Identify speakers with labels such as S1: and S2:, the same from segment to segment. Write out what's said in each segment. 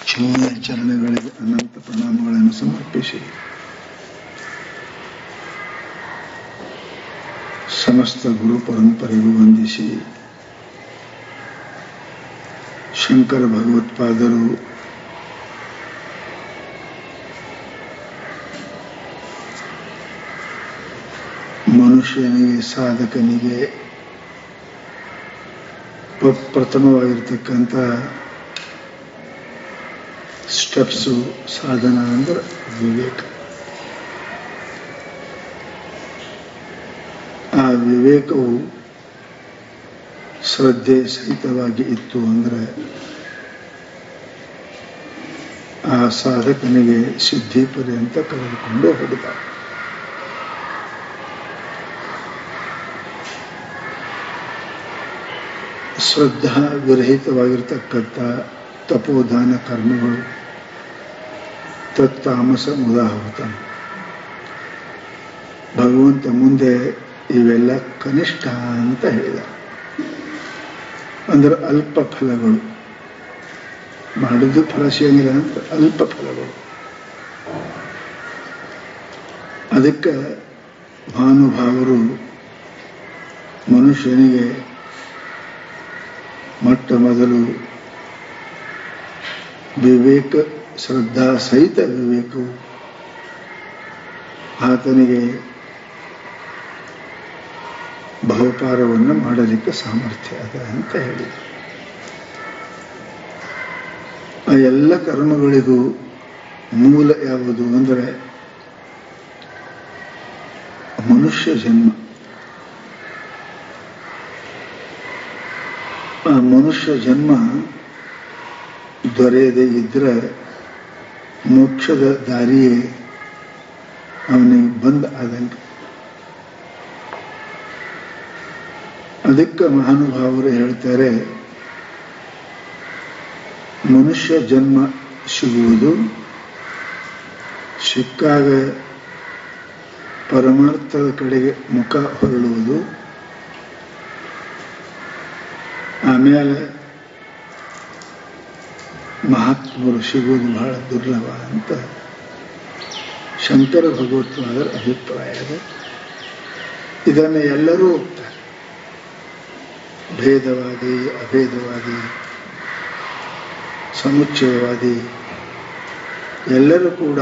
S1: ಚಿನ್ಮಯ ಚರಣಗಳಿಗೆ ಅನಂತ ಪ್ರಣಾಮಗಳನ್ನು ಸಮರ್ಪಿಸಿ ಸಮಸ್ತ ಗುರು ಪರಂಪರೆಗೂ ವಂದಿಸಿ ಶಂಕರ ಭಗವತ್ಪಾದರು ಮನುಷ್ಯನಿಗೆ ಸಾಧಕನಿಗೆ ಪ್ರಥಮವಾಗಿರ್ತಕ್ಕಂಥ ಸ್ಟೆಪ್ಸು ಸಾಧನ ಅಂದ್ರೆ ವಿವೇಕ. ಆ ವಿವೇಕವು ಶ್ರದ್ಧೆ ಸಹಿತವಾಗಿ ಇತ್ತು ಅಂದ್ರೆ ಆ ಸಾಧಕನಿಗೆ ಸಿದ್ಧಿ ಪರ್ಯಂತ ಕರೆದುಕೊಂಡು ಹೋಗುತ್ತ. ಶ್ರದ್ಧಾ ವಿರಹಿತವಾಗಿರ್ತಕ್ಕಂಥ ತಪೋದಾನ ಕರ್ಮಗಳು ತತ್ತಾಮಸ ಮುದಾಹುತ. ಭಗವಂತ ಮುಂದೆ ಇವೆಲ್ಲ ಕನಿಷ್ಠ ಅಂತ ಹೇಳಿದ. ಅಂದ್ರೆ ಅಲ್ಪ ಫಲಗಳು, ಮಾಡಿದ್ದು ಫಲ ಸಿಗಂಗಿಲ್ಲ ಅಂತ ಅಲ್ಪ ಫಲಗಳು. ಅದಕ್ಕೆ ಮಹಾನುಭಾವರು ಮನುಷ್ಯನಿಗೆ ಮೊಟ್ಟ ಮೊದಲು ವಿವೇಕ, ಶ್ರದ್ಧಾ ಸಹಿತ ವಿವೇಕವು ಆತನಿಗೆ ಬಹುಪಾರವನ್ನು ಮಾಡಲಿಕ್ಕೆ ಸಾಮರ್ಥ್ಯ ಅದ ಅಂತ ಹೇಳಿ. ಆ ಎಲ್ಲ ಕರ್ಮಗಳಿಗೂ ಮೂಲ ಯಾವುದು ಅಂದರೆ ಮನುಷ್ಯ ಜನ್ಮ. ಆ ಮನುಷ್ಯ ಜನ್ಮ ದೊರೆಯದೇ ಇದ್ರೆ ಮೋಕ್ಷದ ದಾರಿಯೇ ಅವನಿಗೆ ಬಂದ್ ಆದಂಗೆ. ಅದಕ್ಕೆ ಮಹಾನುಭಾವರು ಹೇಳ್ತಾರೆ, ಮನುಷ್ಯ ಜನ್ಮ ಸಿಗುವುದು ಸಿಕ್ಕಾಗ ಪರಮಾರ್ಥದ ಕಡೆಗೆ ಮುಖ ಹೊರಳುವುದು, ಆಮೇಲೆ ಮಹಾತ್ಮರು ಸಿಗುವುದು ಬಹಳ ದುರ್ಲಭ ಅಂತ ಶಂಕರ ಭಗವತ್ಪಾದರ ಅಭಿಪ್ರಾಯ ಇದೆ. ಇದನ್ನು ಎಲ್ಲರೂ ಒಪ್ತಾರೆ. ಭೇದವಾದಿ, ಅಭೇದವಾದಿ, ಸಮುಚ್ಚಯವಾದಿ ಎಲ್ಲರೂ ಕೂಡ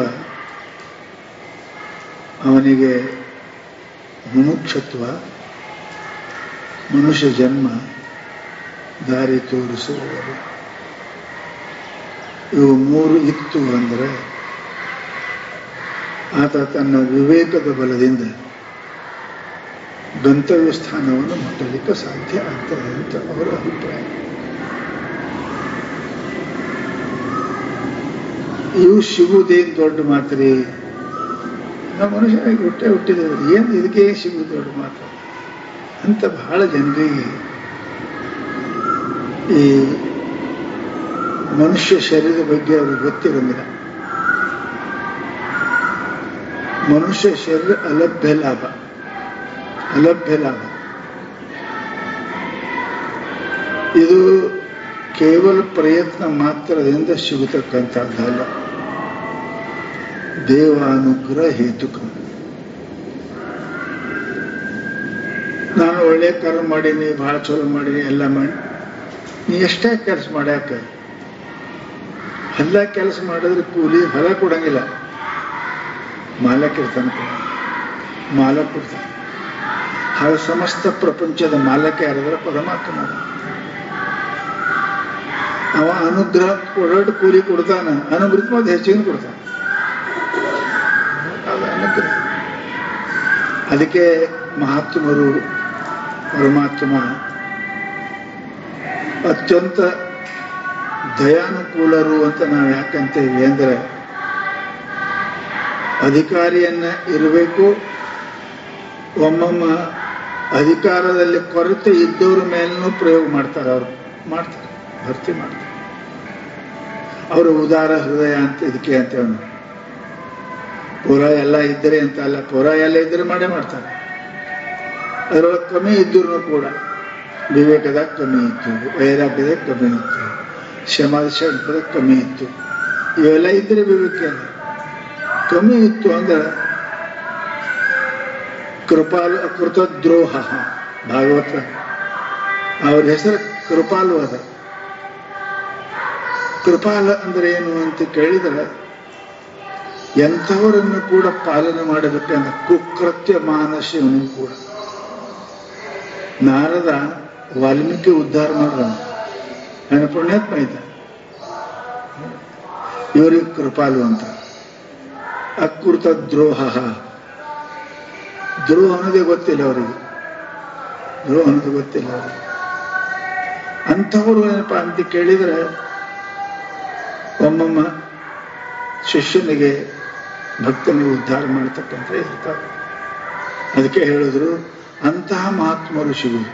S1: ಅವನಿಗೆ ಮುಮುಕ್ಷತ್ವ, ಮನುಷ್ಯ ಜನ್ಮ ದಾರಿ ತೋರಿಸುವವರು. ಇವು ಮೂರು ಇತ್ತು ಅಂದರೆ ಆತ ತನ್ನ ವಿವೇಕದ ಬಲದಿಂದ ಗಂತವ್ಯ ಸ್ಥಾನವನ್ನು ಮುಟ್ಟಲಿಕ್ಕೆ ಸಾಧ್ಯ ಆಗ್ತದೆ ಅಂತ ಅವರ ಅಭಿಪ್ರಾಯ. ಇವು ಸಿಗುವುದೇನು ದೊಡ್ಡ ಮಾತ್ರಿ, ನಾವು ಮನುಷ್ಯನಿಗೆ ಹುಟ್ಟಿದವರು ಏನು ಇದಕ್ಕೆ ಸಿಗುವುದು ದೊಡ್ಡ ಮಾತು ಅಂತ ಬಹಳ ಜನರಿಗೆ ಈ ಮನುಷ್ಯ ಶರೀರದ ಬಗ್ಗೆ ಅವ್ರಿಗೆ ಗೊತ್ತಿರಂಗಿಲ್ಲ. ಮನುಷ್ಯ ಶರೀರ ಅಲಭ್ಯ ಲಾಭ, ಅಲಭ್ಯ ಲಾಭ. ಇದು ಕೇವಲ ಪ್ರಯತ್ನ ಮಾತ್ರದಿಂದ ಸಿಗತಕ್ಕಂಥದ್ದಲ್ಲ, ದೇವಾನುಗ್ರಹ ಹೇತುಕ. ನಾನು ಒಳ್ಳೆ ಕರ್ಮ ಮಾಡೀನಿ, ಬಹಳ ಚಲೋ ಮಾಡೀನಿ, ಎಲ್ಲ ಮಾಡಿ, ನೀ ಎಷ್ಟೇ ಕೆಲಸ ಮಾಡ್ಯಾಕ ಎಲ್ಲ ಕೆಲಸ ಮಾಡಿದ್ರೆ ಕೂಲಿ ಫಲ ಕೊಡಂಗಿಲ್ಲ. ಮಾಲಕ್ ಇರ್ತಾನೆ, ಮಾಲಕ್ ಕೊಡ್ತಾನೆ. ಹಾಗೆ ಸಮಸ್ತ ಪ್ರಪಂಚದ ಮಾಲಕ ಯಾರಾದ್ರೆ ಪರಮಾತ್ಮ. ಅವ ಅನುಗ್ರಹ ಕೊಡೋದು ಕೂಲಿ ಕೊಡ್ತಾನ, ಅನುಗ್ರಹ ಹೆಚ್ಚಿನ ಕೊಡ್ತಾನೆ. ಅದು ಅನುಗ್ರಹ. ಅದಕ್ಕೆ ಮಹಾತ್ಮರು ಪರಮಾತ್ಮ ಅತ್ಯಂತ ದಯಾನುಕೂಲರು ಅಂತ ನಾವು ಯಾಕಂತೇವಿ ಅಂದ್ರೆ ಅಧಿಕಾರಿಯನ್ನ ಇರಬೇಕು, ಒಮ್ಮೊಮ್ಮ ಅಧಿಕಾರದಲ್ಲಿ ಕೊರತೆ ಇದ್ದವ್ರ ಮೇಲೂ ಪ್ರಯೋಗ ಮಾಡ್ತಾರೆ. ಅವರು ಮಾಡ್ತಾರೆ, ಭರ್ತಿ ಮಾಡ್ತಾರೆ. ಅವರು ಉದಾರ ಹೃದಯ ಅಂತ ಇದಕ್ಕೆ ಅಂತ ಪೂರ ಎಲ್ಲ ಇದ್ದರೆ ಅಂತ ಅಲ್ಲ, ಪೂರ ಎಲ್ಲ ಇದ್ದರೆ ಮಾಡೇ ಮಾಡ್ತಾರೆ. ಅದರೊಳಗೆ ಕಮ್ಮಿ ಇದ್ರೂ ಕೂಡ ವಿವೇಕದಾಗ ಕಮ್ಮಿ ಇತ್ತು, ವೈರಾಗ್ಯದಾಗ ಕಮ್ಮಿ ಇತ್ತು, ಕ್ಷಮಾದ ಕಮ್ಮಿ ಇತ್ತು, ಇವೆಲ್ಲ ಇದ್ರೆ ವಿವೇಕೇನ. ಕಮ್ಮಿ ಇತ್ತು ಅಂದ್ರೆ ಕೃಪಾಲು ಕೃತದ್ರೋಹ. ಭಾಗವತ ಅವ್ರ ಹೆಸರು ಕೃಪಾಲು ಅದ. ಕೃಪಾಲ ಅಂದ್ರೆ ಏನು ಅಂತ ಕೇಳಿದರೆ ಎಂಥವರನ್ನು ಕೂಡ ಪಾಲನೆ ಮಾಡಬೇಕಂದ್ರೆ ಕುಕೃತ್ಯ ಮಾನಸಿಯವನು ಕೂಡ. ನಾರದ ವಾಲ್ಮೀಕಿ ಉದ್ಧಾರ ಮಾಡಿದ, ನನ್ನ ಪುಣ್ಯಾತ್ಮ ಇದ್ದ. ಇವರಿಗೆ ಕೃಪಾಲು ಅಂತ. ಅಕೃತ ದ್ರೋಹ, ದ್ರೋಹ ಅನ್ನೋದೇ ಗೊತ್ತಿಲ್ಲ ಅವರಿಗೆ, ದ್ರೋಹ ಅನ್ನೋದು ಗೊತ್ತಿಲ್ಲ ಅವರಿಗೆ. ಅಂಥವ್ರು ಏನಪ್ಪಾ ಅಂತ ಕೇಳಿದರೆ ಒಮ್ಮೊಮ್ಮ ಶಿಷ್ಯನಿಗೆ ಭಕ್ತನಿಗೆ ಉದ್ಧಾರ ಮಾಡ್ತಕ್ಕಂಥ ಇರ್ತಾರೆ. ಅದಕ್ಕೆ ಹೇಳಿದ್ರು ಅಂತಹ ಮಹಾತ್ಮರು ಸಿಗುವುದು.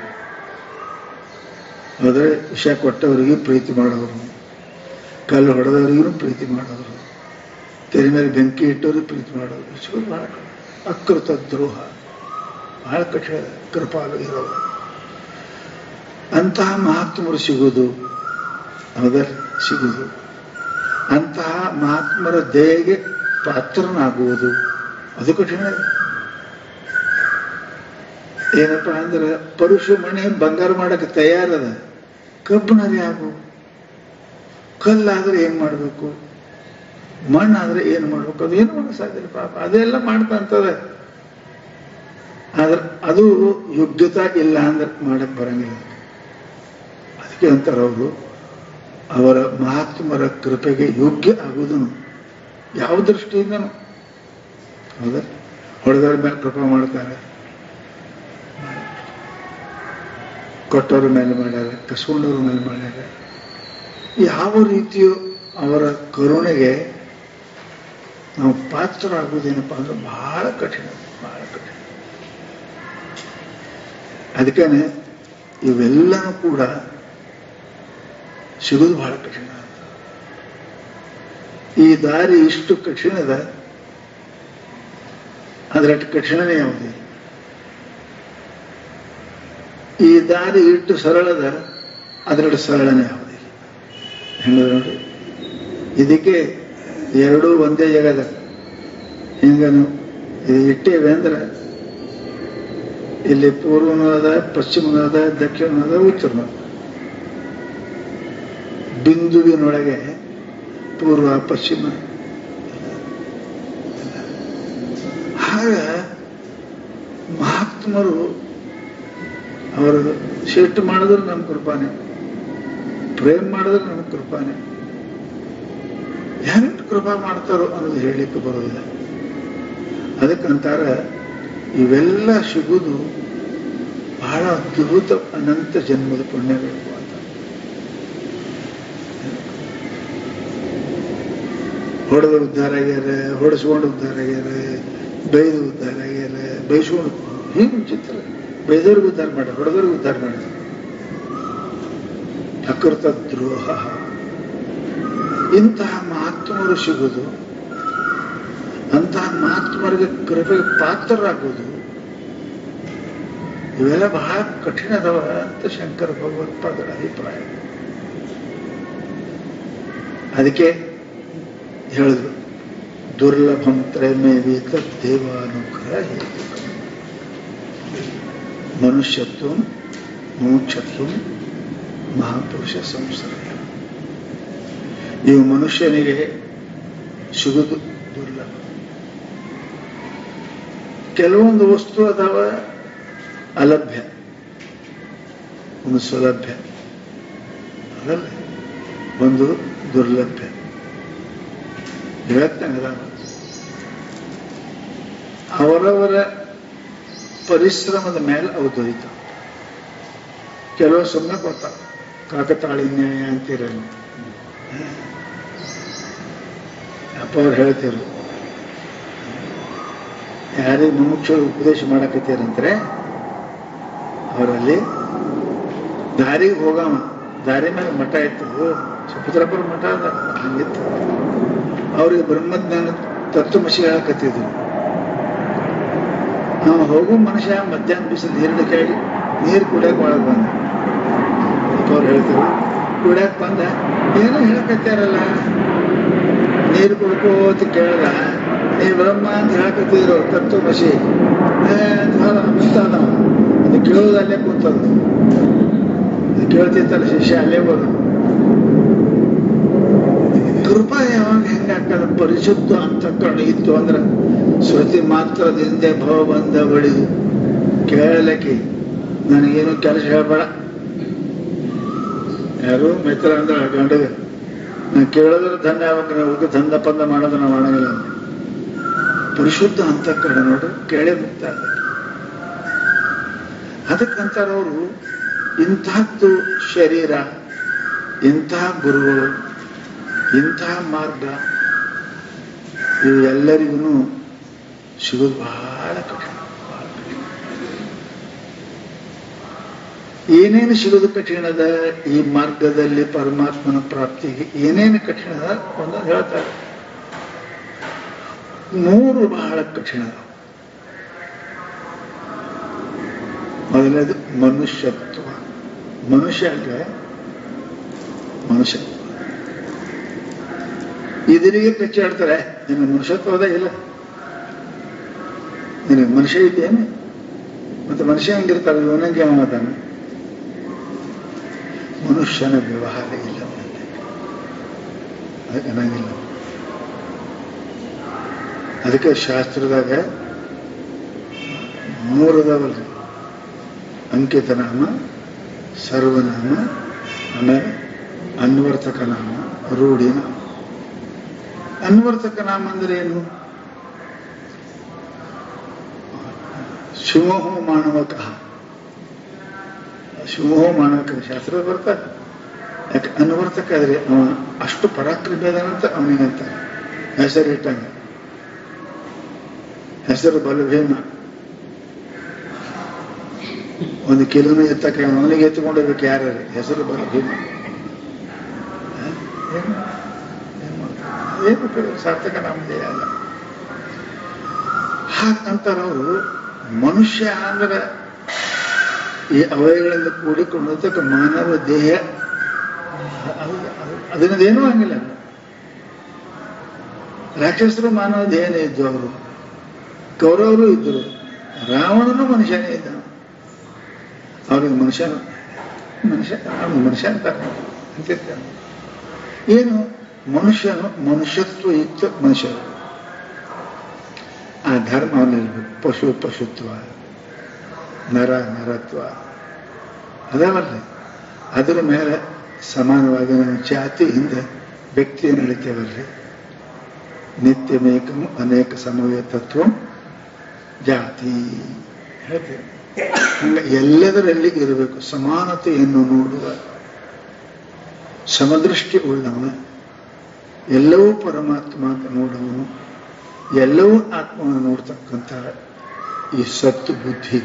S1: ಆದರೆ ವಿಷ ಕೊಟ್ಟವರಿಗೂ ಪ್ರೀತಿ ಮಾಡೋರು, ಕಲ್ಲು ಹೊಡೆದವರಿಗೂ ಪ್ರೀತಿ ಮಾಡೋರು, ತೆರೆ ಮೇಲೆ ಬೆಂಕಿ ಇಟ್ಟವರು ಪ್ರೀತಿ ಮಾಡೋರು ಸಿಗೋದು ಬಹಳ ಕಡಿಮೆ. ಅಕೃತ ದ್ರೋಹ ಬಹಳ ಕಠಿಣ, ಕೃಪಾಲು ಇರೋರು ಅಂತಹ ಮಹಾತ್ಮರು ಸಿಗುವುದು. ಹೌದಾ? ಸಿಗುವುದು. ಅಂತಹ ಮಹಾತ್ಮರ ದಯೆಗೆ ಪಾತ್ರನಾಗುವುದು ಅದು ಕಠಿಣ. ಏನಪ್ಪಾ ಅಂದ್ರೆ ಪರುಷ ಮನೆ ಬಂಗಾರ ಮಾಡಕ್ಕೆ ತಯಾರದ, ಕಬ್ಬಿಣರಿ ಆಗು. ಕಲ್ಲಾದ್ರೆ ಏನ್ ಮಾಡ್ಬೇಕು, ಮಣ್ಣಾದ್ರೆ ಏನ್ ಮಾಡ್ಬೇಕು, ಅದು ಏನು ಮಾಡೋ ಸಾಧ್ಯ ಪಾಪ. ಅದೆಲ್ಲ ಮಾಡ್ತಾ ಅಂತದ. ಆದ್ರೆ ಅದು ಯೋಗ್ಯತಾ ಇಲ್ಲ ಅಂದ್ರೆ ಮಾಡಕ್ ಬರಂಗಿಲ್ಲ. ಅದಕ್ಕೆ ಅಂತಾರೆ ಅವರು, ಅವರ ಮಹಾತ್ಮರ ಕೃಪೆಗೆ ಯೋಗ್ಯ ಆಗುವುದನ್ನು ಯಾವ ದೃಷ್ಟಿಯಿಂದನು. ಹೌದಾ? ಹೊಡೆದವ್ರ ಮೇಲೆ ಕೃಪೆ ಮಾಡ್ತಾರೆ, ಕೊಟ್ಟವ್ರ ಮೇಲೆ ಮಾಡ್ಯಾರ, ಕಸ್ಕೊಂಡವ್ರ ಮೇಲೆ ಮಾಡ್ಯಾರ. ಯಾವ ರೀತಿಯೂ ಅವರ ಕರುಣೆಗೆ ನಾವು ಪಾತ್ರರಾಗುವುದೇನಪ್ಪ ಅಂದ್ರೆ ಬಹಳ ಕಠಿಣ, ಬಹಳ ಕಠಿಣ. ಅದಕ್ಕೆ ಇವೆಲ್ಲನೂ ಕೂಡ ಸಿಗುವುದು ಬಹಳ ಕಠಿಣ. ಈ ದಾರಿ ಇಷ್ಟು ಕಠಿಣದ, ಅದರಷ್ಟು ಕಠಿಣನೇ ಯಾವುದಿಲ್ಲ. ಈ ದಾರಿ ಇಷ್ಟು ಸರಳದ, ಅದರಷ್ಟು ಸರಳನೇ ಯಾವುದಿಲ್ಲ. ಹೆಂಗ ನೋಡಿ, ಇದಕ್ಕೆ ಎರಡೂ ಒಂದೇ ಜಗದ. ಹಿಂಗನು ಇದು ಇಟ್ಟೇವೆ ಅಂದ್ರೆ ಇಲ್ಲಿ ಪೂರ್ವನೂ ಅದ, ಪಶ್ಚಿಮನೂ ಅದ, ದಕ್ಷಿಣನೂ ಅದ, ಉತ್ತರನೂ ಅದ. ಬಿಂದುವಿನೊಳಗೆ ಪೂರ್ವ ಪಶ್ಚಿಮ. ಆಗ ಮಹಾತ್ಮರು ಅವರು ಶ್ರೇಷ್ಠ ಮಾಡಿದ್ರು ನಮ್ಮ ಕೃಪಾನೆ, ಪ್ರೇಮ ಮಾಡಿದ್ರು ನಮ್ಮ ಕೃಪಾನೆ. ಹೆಂಗ್ ಕೃಪಾ ಮಾಡ್ತಾರೋ ಅನ್ನೋದು ಹೇಳಲಿಕ್ಕೆ ಬರೋದಿಲ್ಲ. ಅದಕ್ಕಂತಾರ ಇವೆಲ್ಲ ಸಿಗುವುದು ಬಹಳ ಅದ್ಭುತ ಅನಂತ ಜನ್ಮದ ಪುಣ್ಯಗಳು ಅಂತ. ಹೊಡೆದು ಉದ್ಧಾರ ಆಗ್ಯಾರ, ಹೊಡೆಸ್ಕೊಂಡು ಉದ್ಧಾರ ಆಗ್ಯಾರ, ಬೈದು ಉದ್ಧಾರ ಆಗ್ಯಾರ, ಬೈಸ್ಕೊಂಡು ಹೀಗೆ ಚಿತ್ರ. ಬೈದವ್ರಿಗೆ ಉದ್ಧಾರ ಮಾಡ್ಯಾರ, ಹೊಡೆದವ್ರಿಗೆ ಉದ್ಧಾರ ಮಾಡ್ಯಾರ. ಅಕೃತ ದ್ರೋಹ. ಇಂತಹ ಮಹಾತ್ಮರು ಸಿಗುವುದು, ಅಂತಹ ಮಹಾತ್ಮರಿಗೆ ಕೃಪೆಗೆ ಪಾತ್ರರಾಗುವುದು, ಇವೆಲ್ಲ ಬಹಳ ಕಠಿಣದವ ಅಂತ ಶಂಕರ ಭಗವತ್ಪಾದರ ಅಭಿಪ್ರಾಯ. ಅದಕ್ಕೆ ಹೇಳಿದ್ರು, ದುರ್ಲಭಂ ತ್ರಯಮೇವೇತ ದೇವಾನುಗ್ರಹ ಹೇತು ಮನುಷ್ಯತ್ವ ಮೋಕ್ಷತ್ವ ಮಹಾಪುರುಷ ಸಂಸರ್ಗ. ಇವು ಮನುಷ್ಯನಿಗೆ ಸಿಗುವುದು ದುರ್ಲಭ. ಕೆಲವೊಂದು ವಸ್ತು ಅದಾವ ಅಲಭ್ಯ, ಒಂದು ಸುಲಭ್ಯ, ಅದಲ್ಲ ಒಂದು ದುರ್ಲಭ್ಯ. ಇವತ್ತಿನ ಅವರವರ ಪರಿಶ್ರಮದ ಮೇಲೆ ಅವು ದೊರೀತಾವ. ಕೆಲವು ಸುಮ್ಮನೆ ಕೊಡ್ತಾವ, ಕಾಕತಾಳಿ ನ್ಯಾಯ ಅಂತೀರಲ್ಲ. ಅಪ್ಪ ಅವ್ರು ಹೇಳ್ತಿರು, ಯಾರಿಗೆ ಮುಮುಕ್ಷರು ಉಪದೇಶ ಮಾಡಕತ್ತೀರಂದ್ರೆ ಅವರಲ್ಲಿ ದಾರಿಗೆ ಹೋಗವ, ದಾರಿ ಮೇಲೆ ಮಠ ಇತ್ತು, ಸುಭದ್ರಪುರ ಮಠ ಅದ, ಹಂಗಿತ್ತು. ಅವ್ರಿಗೆ ಬ್ರಹ್ಮಜ್ಞಾನ ತತ್ವಮಸಿ ಹೇಳಕತ್ತಿದ್ರು. ನಾವು ಹೋಗೋ ಮನುಷ್ಯ ಮಧ್ಯಾಹ್ನ ಬಿಸಿಲು ನೀರಿನ ಕೇಳಿ ನೀರು ಕುಡಿಯಕ್ಕೆ ಒಳಗೆ ಬಂದ. ಅವ್ರು ಹೇಳ್ತಿದ್ರು, ಕುಡಿಯಕ್ಕೆ ಬಂದ ಏನೋ ಹೇಳಕತ್ತಾರಲ್ಲ, ಹೇಳ್ಕೋತ ಕೇಳಿದ, ನೀ ಬ್ರಹ್ಮ ಅಂತ ಹೇಳ್ಕೊತಿದ್ರು ತತ್ವಮಸಿ ಮುಂತಾದ ಅದು ಕೇಳೋದಲ್ಲೇ ಕೂತದ್ದು. ಅದು ಕೇಳ್ತಿತ್ತಲ್ಲ ಶಿಷ್ಯ ಅಲ್ಲೇ ಬರು. ಕೃಪಾ ಯಾವಾಗ ಹೆಂಗಾಗ್ತದ? ಪರಿಶುದ್ಧ ಅಂತಃಕರಣ ಇತ್ತು ಅಂದ್ರೆ ಶ್ರುತಿ ಮಾತ್ರದಿಂದ ಭವ ಬಂದ ಬಳಿದು ಕೇಳಲಿಕ್ಕೆ ನನಗೇನು ಕೆಲಸ ಹೇಳ್ಬೇಡ. ಯಾರು ಮಿತ್ರ ಅಂದ್ರೆ ಗಂಡಗೆ ನಾನು ಕೇಳಿದ್ರೆ ಧನ್ಯ ಆಗ್ಬೇಕು, ನಾವು ದಂಧ ಪಂದ ಮಾಡೋದು ನಾವು ಮಾಡಂಗಿಲ್ಲ. ಪರಿಶುದ್ಧ ಅಂತಃಕರಣ ನೋಡ್ರಿ, ಕೇಳೇ ಮುಕ್ತ ಆಗಬೇಕು. ಅದಕ್ಕಂತಾರವರು ಇಂತಹದ್ದು ಶರೀರ, ಇಂತಹ ಗುರುಗಳು, ಇಂತಹ ಮಾರ್ಗ ಇವು ಎಲ್ಲರಿಗೂ ಸಿಗೋದು ಬಹಳ ಕಠಿಣ. ಏನೇನು ಸಿಗೋದು ಕಠಿಣದ ಈ ಮಾರ್ಗದಲ್ಲಿ ಪರಮಾತ್ಮನ ಪ್ರಾಪ್ತಿಗೆ ಏನೇನು ಕಠಿಣದ ಒಂದೊಂದು ಹೇಳ್ತಾರೆ. 3 ಬಹಳ ಕಠಿಣ. ಮೊದಲನೇದು ಮನುಷ್ಯತ್ವ. ಮನುಷ್ಯ ಅಂದ್ರೆ ಮನುಷ್ಯತ್ವ. ಇದರಿಗೆ ಕಚ್ಚಾಡ್ತಾರೆ, ನಿನ್ನ ಮನುಷ್ಯತ್ವದ ಇಲ್ಲ, ನಿನಗೆ ಮನುಷ್ಯ ಇದ್ದೇನೆ. ಮತ್ತೆ ಮನುಷ್ಯ ಹೆಂಗಿರ್ತಾರೆ? ಇವನಂಗೆ ಅವತಾನೆ. ಮನುಷ್ಯನ ವ್ಯವಹಾರ ಇಲ್ಲ, ಅದಕ್ಕಾಗಿಲ್ಲ. ಅದಕ್ಕೆ ಶಾಸ್ತ್ರದಾಗ 3 ಅದಾವಲ್ರಿ: ಅಂಕಿತ ನಾಮ, ಸರ್ವನಾಮ, ಆಮೇಲೆ ಅನ್ವರ್ತಕ ನಾಮ, ರೂಢಿ ನಾಮ. ಅನ್ವರ್ತಕ ನಾಮ ಅಂದ್ರೆ ಏನು? ಶಿವೋಹೋ ಮಾನವಕ, ಶಿವೋಹೋ ಮಾನವಕ ಶಾಸ್ತ್ರ ಬರ್ತಾರೆ. ಯಾಕೆ ಅನ್ವರ್ತಕ ಆದ್ರೆ ಅವ ಅಷ್ಟು ಪರಾಕ್ರಮಿ ಅದಾನಂತ ಅವನಿಗಂತ ಹೆಸರು ಇಟ್ಟಂಗ. ಹೆಸರು ಬಲಭೀಮ. 1 ಕಿಲೋನ ಎತ್ತಕ್ಕೆ ಅವನಿಗೆ ಎತ್ಕೊಂಡಿರ್ಬೇಕು. ಯಾರು ಹೆಸರು ಬಲಭೀಮ. ಏನು ಸಾರ್ಥಕ ನಾಮದೇ ಅಲ್ಲ. ಹಾಗಂತಾರವರು ಮನುಷ್ಯ ಅಂದ್ರೆ ಈ ಅವಯಗಳಿಂದ ಕೂಡಿಕೊಂಡಂತ ಮಾನವ ದೇಹ, ಅದನ್ನದೇನೂ ಹಂಗಿಲ್ಲ. ರಾಕ್ಷಸರು ಮಾನವ ದೇಹನೇ ಇದ್ದು, ಅವರು ಕೌರವರು ಇದ್ದರು, ರಾವಣನು ಮನುಷ್ಯನೇ ಇದ್ದ. ಅವ್ರಿಗೆ ಮನುಷ್ಯ ಅಂತಾರೆ ಅಂತಿರ್ತಾರೆ. ಏನು ಮನುಷ್ಯನು ಮನುಷ್ಯತ್ವ ಇತ್ತು. ಮನುಷ್ಯರು ಆ ಧರ್ಮ ಅವನಿರ್ಬೇಕು. ಪಶುತ್ವ, ನರತ್ವ ಅದಾವಲ್ರಿ. ಅದರ ಮೇಲೆ ಸಮಾನವಾಗಿ ನಾವು ಜಾತಿಯಿಂದ ವ್ಯಕ್ತಿಯ ನಡೀತೇವಲ್ರಿ. ನಿತ್ಯಮೇಕಂ ಅನೇಕ ಸಮಯ ತತ್ವ ಜಾತಿ ಹೇಳ್ತೇವೆ. ಹಂಗ ಎಲ್ಲದರಲ್ಲಿ ಇರಬೇಕು. ಸಮಾನತೆಯನ್ನು ನೋಡುವ ಸಮದೃಷ್ಟಿ ಉಳ್ಳವ, ಎಲ್ಲವೂ ಪರಮಾತ್ಮ ಅಂತ ನೋಡುವನು, ಎಲ್ಲವೂ ಆತ್ಮವನ್ನು ನೋಡ್ತಕ್ಕಂಥ ಈ ಸತ್ತು ಬುದ್ಧಿ,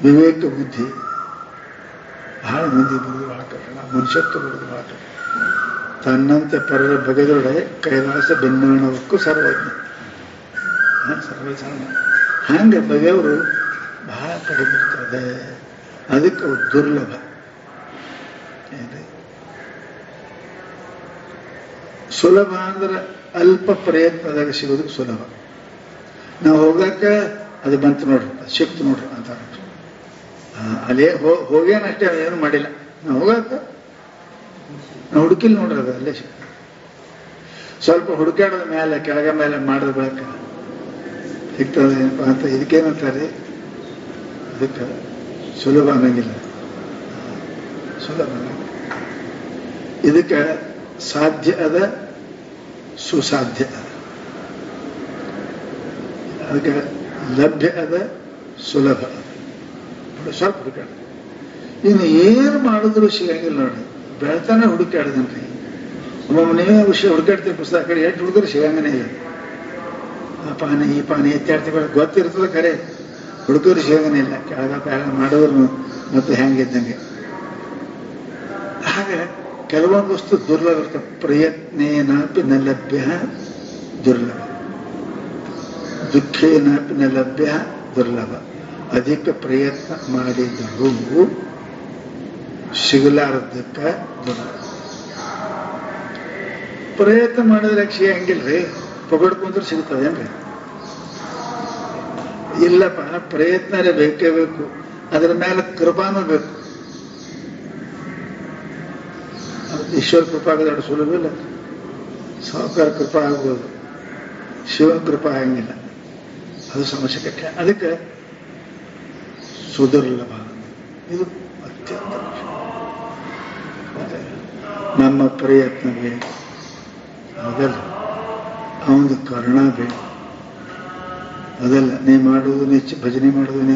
S1: ವಿವೇಕ ಬುದ್ಧಿ ಬಹಳ ಮಂದಿ ಬರುವುದು ಬಹಳ ಕಠಿಣ. ಮನುಷ್ಯತ್ವ ಬರುವುದು ಬಹಳ ಕಠಿಣ. ತನ್ನಂತೆ ಪರರ ಬಗೆದೊಡೆ ಕೈಲಾಸ ಭಿನ್ನಾಣವಕ್ಕೂ ಸರ್ವಜ್ಞ. ಹಂಗೆ ಬಗೆಯವರು ಬಹಳ ಕಡಿಮೆ ಇರ್ತದೆ. ಅದಕ್ಕೆ ದುರ್ಲಭ. ಸುಲಭ ಅಂದ್ರೆ ಅಲ್ಪ ಪ್ರಯತ್ನದಾಗ ಸಿಗೋದು ಸುಲಭ. ನಾವು ಹೋಗಕ್ಕ ಅದು ಬಂತು ನೋಡ್ರಿ, ಸಿಕ್ತು ನೋಡ್ರಿ ಅಂತ ಅಲ್ಲೇ ಹೋಗೇನಷ್ಟೇ, ಏನು ಮಾಡಿಲ್ಲ. ನಾವು ಹೋಗಕ್ಕ ನಾವು ಹುಡುಕಿಲ್ ನೋಡ್ರಿ, ಅದು ಅಲ್ಲೇ ಸಿಕ್ತು. ಸ್ವಲ್ಪ ಹುಡುಕಾಡೋದ ಮೇಲೆ ಕೆಳಗ ಮೇಲೆ ಮಾಡಿದ ಬಳಕ ಸಿಗ್ತದೆ ಅಂತ. ಇದಕ್ಕೇನಂತಾರೆ? ಅದಕ್ಕೆ ಸುಲಭ ಅನ್ನಂಗಿಲ್ಲ, ಸುಲಭ ಅನ್ನಂಗಿಲ್ಲ. ಇದಕ್ಕೆ ಸಾಧ್ಯ ಅದ, ಸುಸಾಧ್ಯ ಅದ. ಅದಕ್ಕೆ ಲಭ್ಯ ಅದ, ಸುಲಭ ಅದ. ಸ್ವಲ್ಪ ಹುಡುಕಾಡ. ಇನ್ನು ಏನು ಮಾಡಿದ್ರು ಸಿಗಂಗಿಲ್ಲ ನೋಡ್ರಿ. ಬೆಳ್ತಾನೆ ಹುಡುಕಾಡ್ದನ್ರಿ. ನೀವೇ ವಿಷಯ ಹುಡುಕಾಡ್ತೀವಿ ಪುಸ್ತಕ ಕಡೆ ಎಷ್ಟು ಹುಡುಗರು ಸಿಗಂಗನೇ ಇಲ್ಲ. ಆ ಪಾನಿ ಈ ಪಾನಿ ಎತ್ತಾಡ್ತೀವಿ, ಗೊತ್ತಿರ್ತದೆ ಖರೆ ಹುಡುಗರು ಸಿಗಂಗನೇ ಇಲ್ಲ. ಕೆಳಗ ಮಾಡೋರು ಮತ್ತೆ ಹೆಂಗಿದ್ದಂಗೆ. ಹಾಗೆ ಕೆಲವೊಂದು ವಸ್ತು ದುರ್ಲಭ ಇರ್ತವೆ. ಪ್ರಯತ್ನೇನಾಪಿ ನ ಲಭ್ಯ ದುರ್ಲಭ, ದುಃಖೇನಾಪಿ ನ ಲಭ್ಯ ದುರ್ಲಭ. ಅಧಿಕ ಪ್ರಯತ್ನ ಮಾಡಿದರೂ ಸಿಗಲಾರದಕ್ಕ ದುರ್ಲಭ. ಪ್ರಯತ್ನ ಮಾಡಿದ್ರೆ ಸಿಗಂಗಿಲ್ರಿ, ಪಗಡ್ಕೊಂಡ್ರೆ ಸಿಗ್ತದೇನ್ರಿ? ಇಲ್ಲಪ್ಪ, ಪ್ರಯತ್ನ ಬೇಕೇ ಬೇಕು, ಅದರ ಮೇಲೆ ಕೃಪಾನೂ ಬೇಕು. ಈಶ್ವರ ಕೃಪಾ ಆಗೋದು ಸುಲಭ ಇಲ್ಲ. ಸಾವುಕಾರ ಕೃಪಾ ಆಗ್ಬೋದು, ಶಿವನ ಕೃಪಾ ಆಗಂಗಿಲ್ಲ, ಅದು ಸಮಸ್ಯೆ. ಅದಕ್ಕೆ ಸುದುರ್ಲಭ, ಇದು ಅತ್ಯಂತ ನಮ್ಮ ಪ್ರಯತ್ನ ಬೇಕು, ಅದಲ್ಲ ಅವನು ಕರುಣ ಬೇಕು, ಅದಲ್ಲ ನೀ ಮಾಡುವುದು, ನೀ ಭಜನೆ ಮಾಡುವುದು, ನೀ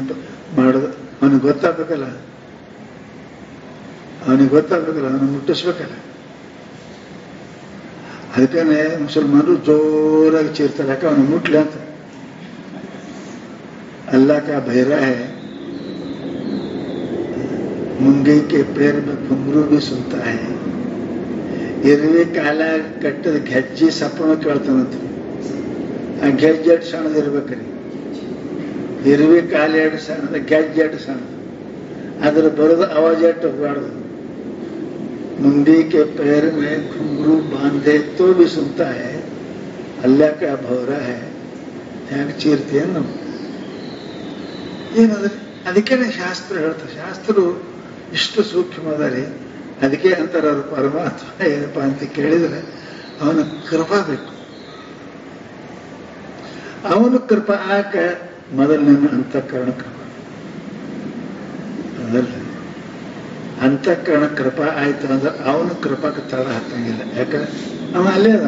S1: ಮಾಡೋದು ಅವನಿಗೆ ಗೊತ್ತಾಗಬೇಕಲ್ಲ, ಅವನು ಮುಟ್ಟಿಸ್ಬೇಕಲ್ಲ. ಅದಕ್ಕೆ ಮುಸಲ್ಮಾನರು ಜೋರಾಗಿ ಚೀರ್ತಾರೆ, ಯಾಕೆ ಅವನು ಮುಟ್ಲಿ ಅಂತ. अल्लाह का बहरा है, मुंगे के पैर में घुंघरू भी सुनता है. ಇರುವೆ ಕಾಲ ಕಟ್ಟದ ಗೆಜ್ಜೆ ಸಪ್ಪನ ಕೇಳ್ತಾನಂತ. ಆ ಗೆಜ್ಜೆ ಎಷ್ಟು ಸಣ್ಣದಿರ್ಬೇಕ್ರಿ, ಇರುವೆ ಕಾಲ ಎಷ್ಟು ಸಣ್ಣದ, ಗೆಜ್ಜೆ ಎಷ್ಟು ಸಣ್ಣದ, ಅದ್ರ ಬರೋದು ಅವಾಜ್ ಎಷ್ಟು ಹೋಗಾಡ್ದು. मुंडी के पैर में घुंघरू बांधे तो भी सुनता है, अल्लाह का भौरा है. ಯಾಕೆ ಚೀರ್ತೀಯ ನಾವು? ಏನಂದ್ರೆ ಅದಕ್ಕೇನೆ ಶಾಸ್ತ್ರ ಹೇಳ್ತಾರೆ. ಶಾಸ್ತ್ರರು ಇಷ್ಟು ಸೂಕ್ಷ್ಮ ಅದಾರೆ. ಅದಕ್ಕೆ ಅಂತಾರ ಅವರು ಪರಮಾತ್ಮ ಏನಪ್ಪಾ ಅಂತ ಕೇಳಿದ್ರೆ ಅವನ ಕೃಪಾ ಬೇಕು. ಅವನು ಕೃಪಾ ಆಕ ಮೊದಲನೇ ಅಂತಃಕರಣ ಕೃಪಾ. ಅದಲ್ಲ ಅಂತಃಕರಣ ಕೃಪಾ ಆಯ್ತು ಅಂದ್ರೆ ಅವನು ಕೃಪಾಕ್ಕೆ ತಡ ಹತ್ತಂಗಿಲ್ಲ. ಯಾಕಂದ್ರೆ ಅವ ಅಲ್ಲೇ ಅದ,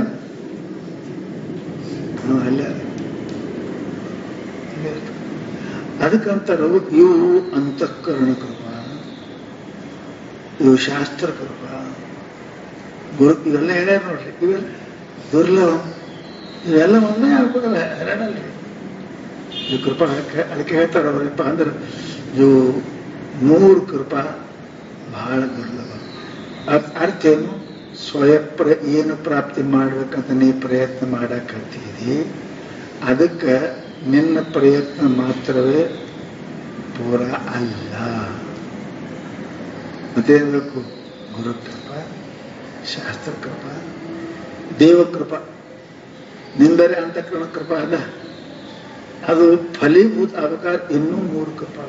S1: ಅದಕ್ಕಂತಾರ ಇವು ಅಂತಃಕರಣ ಕೃಪಾ, ಇವು ಶಾಸ್ತ್ರ ಕೃಪಾ, ಗುರು ಇವೆಲ್ಲ ಹೇಳ್ಯಾರ ನೋಡ್ರಿ. ಇವೆಲ್ಲ ದುರ್ಲಭ, ಇವೆಲ್ಲ ಒಮ್ಮೆ ಆಗ್ಬೋದಲ್ಲ, ಹರಣಲ್ರಿ ಇವು ಕೃಪಾ. ಅದಕ್ಕೆ ಹೇಳ್ತಾರ ಅವ್ರಪ್ಪ ಅಂದ್ರೆ ಇವು 3 ಕೃಪಾ ಬಹಳ ದುರ್ಲಭ. ಅರ್ಥ ಏನು? ಏನು ಪ್ರಾಪ್ತಿ ಮಾಡ್ಬೇಕಂತ ನೀ ಪ್ರಯತ್ನ ಮಾಡಕತ್ತೀರಿ, ಅದಕ್ಕೆ ನಿನ್ನ ಪ್ರಯತ್ನ ಮಾತ್ರವೇ ಪೂರ ಅಲ್ಲ. ಮತ್ತೇನ್ ಬೇಕು? ಗುರುಕೃಪಾ, ಶಾಸ್ತ್ರ ಕೃಪಾ, ದೇವಕೃಪಾ. ನಿಂದರೆ ಅಂತಃಕರಣ ಕೃಪಾ ಅಲ್ಲ, ಅದು ಫಲೀಭೂತ ಆಗಬೇಕಾದ್ರೆ ಇನ್ನೂ 3 ಕೃಪಾ.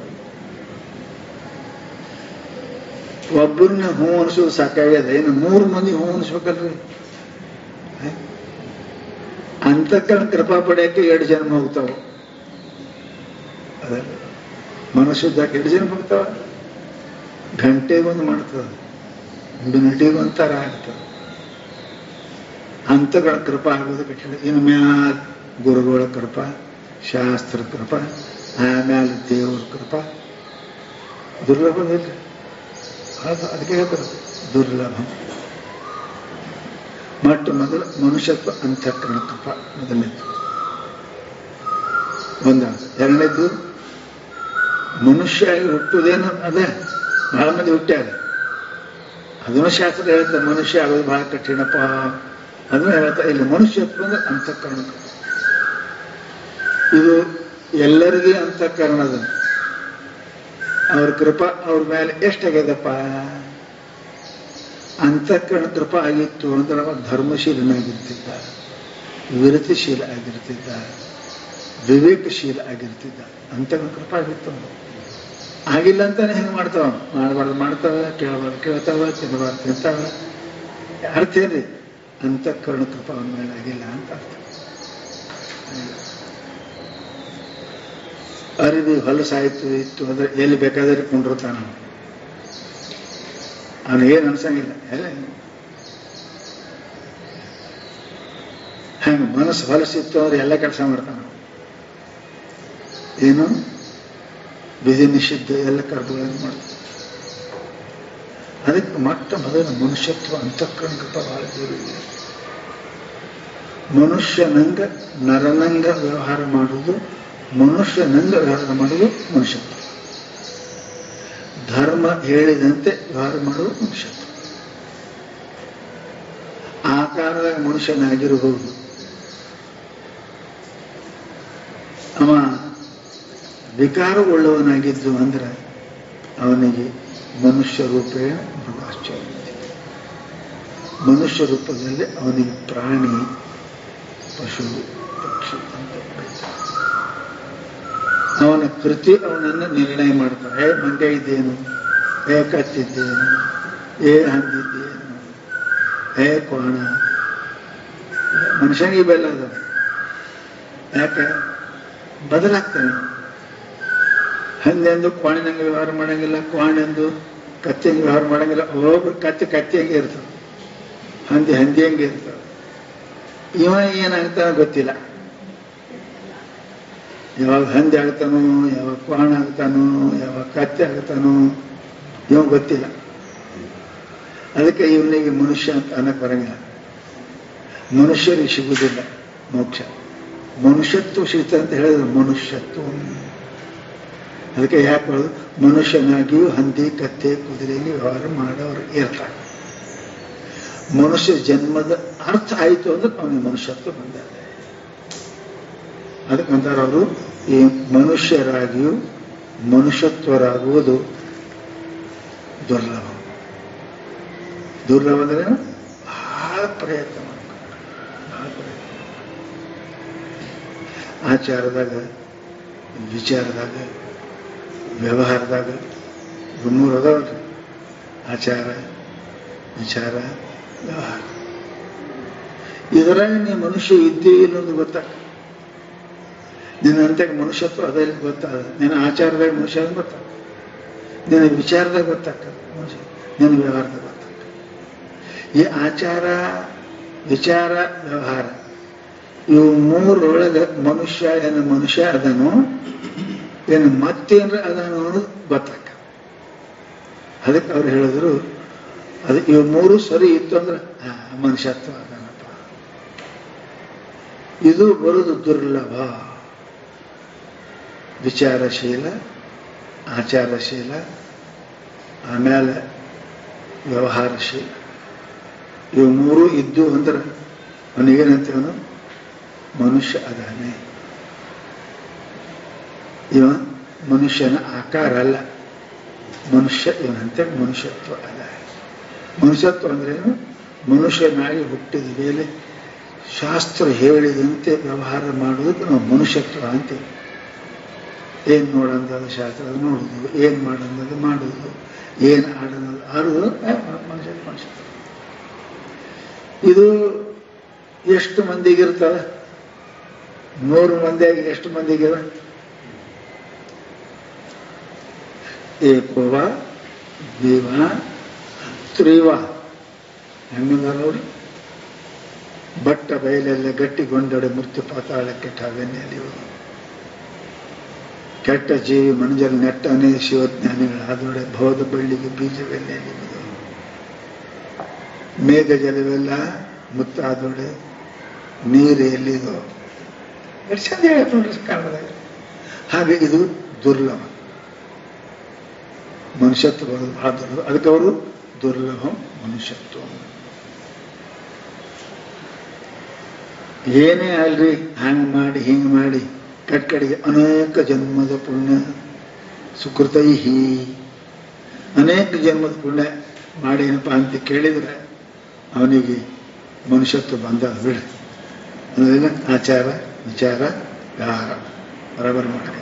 S1: ಒಬ್ಬರನ್ನ ಹೂ ಅನಿಸೋದು ಸಾಕಾಗ್ಯದ, ಇನ್ನು 3 ಮಂದಿ ಹೂ ಅನಿಸ್ಬೇಕಲ್ರಿ. ಅಂತಃಕರಣ ಕೃಪಾ ಪಡೆಯಕ್ಕೆ 2 ಜನ್ಮ ಹೋಗ್ತಾವ. ಅದ ಮನುಷ್ಯದಾಗ 2 ಜನ್ಮ ಹೋಗ್ತಾವ. ಗಂಟೆಗೊಂದು ಮಾಡ್ತದ, ಮಿನಿಟಿಗೊಂಥರ ಆಗ್ತದ. ಅಂತಃಕರಣ ಕೃಪಾ ಆಗೋದು ಕಠಿಣ. ಇನ್ನು ಮ್ಯಾಲ ಗುರುಗಳ ಕೃಪಾ, ಶಾಸ್ತ್ರ ಕೃಪಾ, ಆಮ್ಯಾಲ ದೇವರ ಕೃಪಾ. ದುರ್ಲಭದಿಲ್ಲ, ಅದಕ್ಕೆ ಹೇಳ್ತಾರೆ ದುರ್ಲಭ. ಮೊದಲು ಮನುಷ್ಯತ್ವ ಅಂತಃಕರಣ ಕೃಪಾ ಮೊದಲನೇದು. ಎರಡನೇದ್ದು ಮನುಷ್ಯ ಹುಟ್ಟುವುದೇನು ಅದೇ ಬಹಳ ಮಂದಿ ಹುಟ್ಟ್ಯಾರ. ಅದನ್ನು ಶಾಸ್ತ್ರ ಹೇಳ್ತಾರೆ, ಮನುಷ್ಯ ಆಗೋದು ಬಹಳ ಕಠಿಣಪ್ಪ. ಅದನ್ನು ಹೇಳ್ತಾ ಇಲ್ಲಿ ಮನುಷ್ಯತ್ವ ಅಂದ್ರೆ ಅಂತಃಕರಣ ಕೃಪಾ. ಇದು ಎಲ್ಲರಿಗೂ ಅಂತಃಕರಣದ ಅವ್ರ ಕೃಪಾ ಅವ್ರ ಮೇಲೆ ಎಷ್ಟಾಗ್ಯದಪ್ಪ. ಅಂತಃಕರಣ ಕೃಪಾ ಆಗಿತ್ತು ಅಂದ್ರೆ ಅವ ಧರ್ಮಶೀಲನಾಗಿರ್ತಿದ್ದ, ವಿರತಿಶೀಲ ಆಗಿರ್ತಿದ್ದ, ವಿವೇಕಶೀಲ ಆಗಿರ್ತಿದ್ದ. ಅಂತಃಕರಣ ಕೃಪಾ ಆಗಿತ್ತು. ಆಗಿಲ್ಲ ಅಂತಾನೆ ಹೆಂಗೆ ಮಾಡ್ತಾವ, ಮಾಡಬಾರ್ದು ಮಾಡ್ತಾವ, ಕೇಳಬಾರ್ದು ಕೇಳ್ತಾವ, ತಿನ್ನಬಾರ್ದು ತಿಂತಾವ. ಅರ್ಥ ಏನ್ರಿ? ಅಂತಃಕರಣ ಕೃಪಾ ಅವನ ಮೇಲೆ ಆಗಿಲ್ಲ ಅಂತ ಅರ್ಥ. ಅರಿವಿ ಹೊಲಸಾಯ್ತು ಇತ್ತು ಅಂದ್ರೆ ಎಲ್ಲಿ ಬೇಕಾದ್ರೆ ಕೊಂಡಿರ್ತಾನ. ಅವನಿಗೇನು ಅನ್ಸಂಗಿಲ್ಲ. ಹಂಗ ಮನಸ್ಸು ಹೊಲಸಿತ್ತು ಅಂದ್ರೆ ಎಲ್ಲ ಕೆಲಸ ಮಾಡ್ತಾನ. ಏನು ವಿಧಿ ನಿಷಿದ್ಧ ಎಲ್ಲ ಕರ್ಮಗಳನ್ನು ಮಾಡ್ತಾನೆ. ಅದಕ್ಕೆ ಮೊದಲು ಮನುಷ್ಯತ್ವ ಅಂತಃಕರಣ ಕೃಪಾ ಬಹಳ ಜರೂರಿ. ಮನುಷ್ಯನಂಗ ನರನಂಗ ವ್ಯವಹಾರ ಮಾಡುವುದು, ಮನುಷ್ಯನಂಗ ವ್ಯವಹಾರ ಮಾಡುವುದು ಮನುಷ್ಯತ್ವ. ಧರ್ಮ ಹೇಳಿದಂತೆ ವ್ಯವಹಾರ ಮಾಡುವುದು ಮನುಷ್ಯತ್ವ. ಆಕಾರದಾಗ ಮನುಷ್ಯನಾಗಿರಬಹುದು, ಅವ ವಿಕಾರವುಳ್ಳವನಾಗಿದ್ದು ಅಂದ್ರೆ ಅವನಿಗೆ ಮನುಷ್ಯ ರೂಪೇಣ ಮೃಗಾಶ್ಚರ್ಯ. ಮನುಷ್ಯ ರೂಪದಲ್ಲಿ ಅವನಿಗೆ ಪ್ರಾಣಿ, ಪಶು, ಪಕ್ಷಿ ಅಂತ ಬರೀತಾರೆ. ಅವನ ಕೃತಿ ಅವನನ್ನು ನಿರ್ಣಯ ಮಾಡ್ತಾರೆ. ಹೇ ಮಂಡ್ಯ ಇದ್ದೇನು, ಹೇ ಕತ್ತಿದ್ದೇನು, ಹೇ ಹಂದಿದ್ದೇನು, ಹೇ ಕೋಣ. ಮನುಷ್ಯನಿಗೆ ಬೆಲ್ಲ ಅದ. ಯಾಕೆ ಬದಲಾಗ್ತಾನೆ. ಹಂದೆಂದು ಕೋಣಿನಂಗೆ ವ್ಯವಹಾರ ಮಾಡಂಗಿಲ್ಲ, ಕೋಣೆಂದು ಕತ್ತಿಂಗೆ ವ್ಯವಹಾರ ಮಾಡಂಗಿಲ್ಲ. ಒಬ್ಬೊಬ್ರು ಕತ್ತಿ ಹಂಗೆ ಇರ್ತದೆ, ಹಂದಿ ಹಂಗೆ ಇರ್ತದೆ. ಇವ ಏನಾಗ್ತಾನೋ ಗೊತ್ತಿಲ್ಲ. ಯಾವಾಗ ಹಂದಿ ಆಗ್ತಾನೋ, ಯಾವಾಗ ಕೋಣ ಆಗ್ತಾನೋ, ಯಾವಾಗ ಕತ್ತಿ ಆಗ್ತಾನೋ ಇವ ಗೊತ್ತಿಲ್ಲ. ಅದಕ್ಕೆ ಇವನಿಗೆ ಮನುಷ್ಯ ಅಂತ ಅನ್ನಕ್ಕೆ ಬರಂಗಿಲ್ಲ. ಮನುಷ್ಯರಿಗೆ ಸಿಗುವುದಿಲ್ಲ ಮೋಕ್ಷ. ಮನುಷ್ಯತ್ವ ಸಿಗ್ತದೆ ಅಂತ ಹೇಳಿದ್ರೆ ಮನುಷ್ಯತ್ವ. ಅದಕ್ಕೆ ಯಾಕೆ ಹೇಳೋದು, ಮನುಷ್ಯನಾಗಿಯೂ ಹಂದಿ, ಕತ್ತೆ, ಕುದುರೆಯಲ್ಲಿ ವ್ಯವಹಾರ ಮಾಡೋರು ಇರ್ತಾರೆ. ಮನುಷ್ಯ ಜನ್ಮದ ಅರ್ಥ ಆಯಿತು ಅಂದ್ರೆ ಅವನಿಗೆ ಮನುಷ್ಯತ್ವ ಬಂದಿದೆ. ಅದಕ್ಕಂತಾರೆ ಅವರು, ಈ ಮನುಷ್ಯರಾಗಿಯೂ ಮನುಷ್ಯತ್ವರಾಗುವುದು ದುರ್ಲಭ. ದುರ್ಲಭ ಅಂದ್ರೆ ಬಹಳ ಪ್ರಯತ್ನ ಮಾಡ್ತಾರೆ, ಬಹಳ ಪ್ರಯತ್ನ. ಆಚಾರದಾಗ, ವಿಚಾರದಾಗ, ವ್ಯವಹಾರದಾಗ ಇವು ಮೂರು ಅದಾವಲ್ರಿ. ಆಚಾರ, ವಿಚಾರ, ವ್ಯವಹಾರ. ಇದರಾಗ ನೀ ಮನುಷ್ಯ ಇದ್ದೇ ಅನ್ನೋದು ಗೊತ್ತಾಗ. ನಿನ್ನ ಅಂತ್ಯಕ್ಕೆ ಮನುಷ್ಯತ್ವ ಅದಲ್ಲಿ ಗೊತ್ತಾಗ. ನಿನ್ನ ಆಚಾರದಾಗ ಮನುಷ್ಯ ಗೊತ್ತಾಗ, ನಿನ್ನ ವಿಚಾರದಾಗ ಗೊತ್ತಾಗ್ತದೆ ಮನುಷ್ಯ, ನಿನ್ನ ವ್ಯವಹಾರದಾಗ ಗೊತ್ತಾಗ್ತದೆ. ಈ ಆಚಾರ, ವಿಚಾರ, ವ್ಯವಹಾರ ಇವು ಮೂರೊಳಗೆ ಮನುಷ್ಯ ಏನು ಮನುಷ್ಯ ಅದನ್ನು ಏನು ಮತ್ತೇನ್ರ ಅದನ್ನು ಅನ್ನೋದು ಗೊತ್ತಾಗ. ಅದಕ್ಕೆ ಅವ್ರು ಹೇಳಿದ್ರು, ಅದು ಇವು ಮೂರು ಸರಿ ಇತ್ತು ಅಂದ್ರೆ ಮನುಷ್ಯತ್ವ ಅದನಪ್ಪ. ಇದು ಬರುವುದು ದುರ್ಲಭ. ವಿಚಾರಶೀಲ, ಆಚಾರಶೀಲ, ಆಮೇಲೆ ವ್ಯವಹಾರಶೀಲ. ಇವು ಮೂರು ಇದ್ದು ಅಂದ್ರೆ ಅವನಿಗೇನಂತೀವನು ಮನುಷ್ಯ ಅದಾನೆ. ಇವ ಮನುಷ್ಯನ ಆಕಾರ ಅಲ್ಲ, ಮನುಷ್ಯ ಇವನಂತೆ ಮನುಷ್ಯತ್ವ ಅಲ್ಲ. ಮನುಷ್ಯತ್ವ ಅಂದ್ರೇನು? ಮನುಷ್ಯನಾಗಿ ಹುಟ್ಟಿದ ಮೇಲೆ ಶಾಸ್ತ್ರ ಹೇಳಿದಂತೆ ವ್ಯವಹಾರ ಮಾಡುವುದಕ್ಕೆ ನಾವು ಮನುಷ್ಯತ್ವ ಅಂತೀವಿ. ಏನ್ ನೋಡಂದದು ಶಾಸ್ತ್ರ ನೋಡುದು, ಏನ್ ಮಾಡಂದದು ಮಾಡುವುದು, ಏನ್ ಆಡೋದು ಆಡುವುದು ಮನುಷ್ಯತ್ವ. ಇದು ಎಷ್ಟು ಮಂದಿಗಿರ್ತದೆ? 100 ಮಂದಿಯಾಗಿ ಎಷ್ಟು ಮಂದಿಗಿರ? ಏಕವ ದೇವ ತ್ರಿವ. ಹೆಂಗಂದ ನೋಡಿ, ಬಟ್ಟ ಬಯಲೆಲ್ಲ ಗಟ್ಟಿಗೊಂಡಡೆ ಮೃತ್ಯು ಪಾತಾಳಕ್ಕೆ ಠಾವೆನ್ನೆಲಿಯುವುದು. ಕೆಟ್ಟ ಜೀವಿ ಮನುಜರು ನೆಟ್ಟನೇ ಶಿವಜ್ಞಾನಿಗಳ ಆದೊಡೆ ಭವದ ಬಳ್ಳಿಗೆ ಬೀಜವೆಲ್ಲೆಲಿಯುವುದು. ಮೇಘ ಜಲವೆಲ್ಲ ಮುತ್ತಾದೊಡೆ ನೀರು ಎಲ್ಲಿದೋ. ಎಷ್ಟು ಚಂದ ಹೇಳಕ್ ನೋಡ್ರಿ ಕನ್ನಡದಾಗ. ಹಾಗೆ ಇದು ದುರ್ಲಭ. ಮನುಷ್ಯತ್ವ ಬರೋದು ಬಹಳ ದುರ್ಲಭ. ಅದಕ್ಕೆ ಅವರು ದುರ್ಲಭ ಮನುಷ್ಯತ್ವ. ಏನೇ ಅಲ್ರಿ, ಹಂಗೆ ಮಾಡಿ ಹಿಂಗೆ ಮಾಡಿ ಕಟ್ಕಡೆಗೆ ಅನೇಕ ಜನ್ಮದ ಪುಣ್ಯ ಸುಕೃತೈಹಿ, ಅನೇಕ ಜನ್ಮದ ಪುಣ್ಯ ಮಾಡಿ ಏನಪ್ಪ ಅಂತ ಕೇಳಿದ್ರೆ ಅವನಿಗೆ ಮನುಷ್ಯತ್ವ ಬಂದ ಬಿಡ್ರಿ. ಅದರಿಂದ ಆಚಾರ, ವಿಚಾರ, ವ್ಯವಹಾರ ಬರಬರ್ ಮಾಡಿ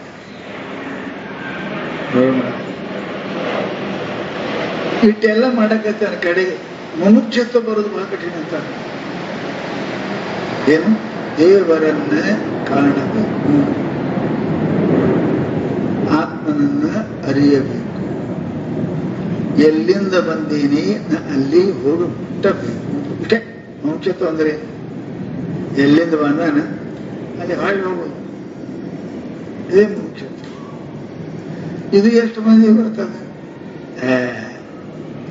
S1: ಇಟ್ಟೆಲ್ಲ ಮಾಡಕತ್ತೆ. ನನ್ನ ಕಡೆಗೆ ಮನುಷ್ಯತ್ವ ಬರೋದು ಬಹಳ ಕಠಿಣ ಅಂತ. ಏನು? ದೇವರನ್ನ ಕಾಣಬೇಕು, ಆತ್ಮನನ್ನ ಅರಿಯಬೇಕು, ಎಲ್ಲಿಂದ ಬಂದೀನಿ ಅಲ್ಲಿ ಹೋಗಿ ಮುಟ್ಟಬೇಕು. ಇಷ್ಟೇ ಮನುಷ್ಯತ್ವ ಅಂದ್ರೆ. ಎಲ್ಲಿಂದ ಬಂದಾನ ಅಲ್ಲಿ ಹಾಳಿ ಹೋಗೋದು, ಇದೇ ಮನುಷ್ಯತ್ವ. ಇದು ಎಷ್ಟು ಮಂದಿ ಬರ್ತದೆ?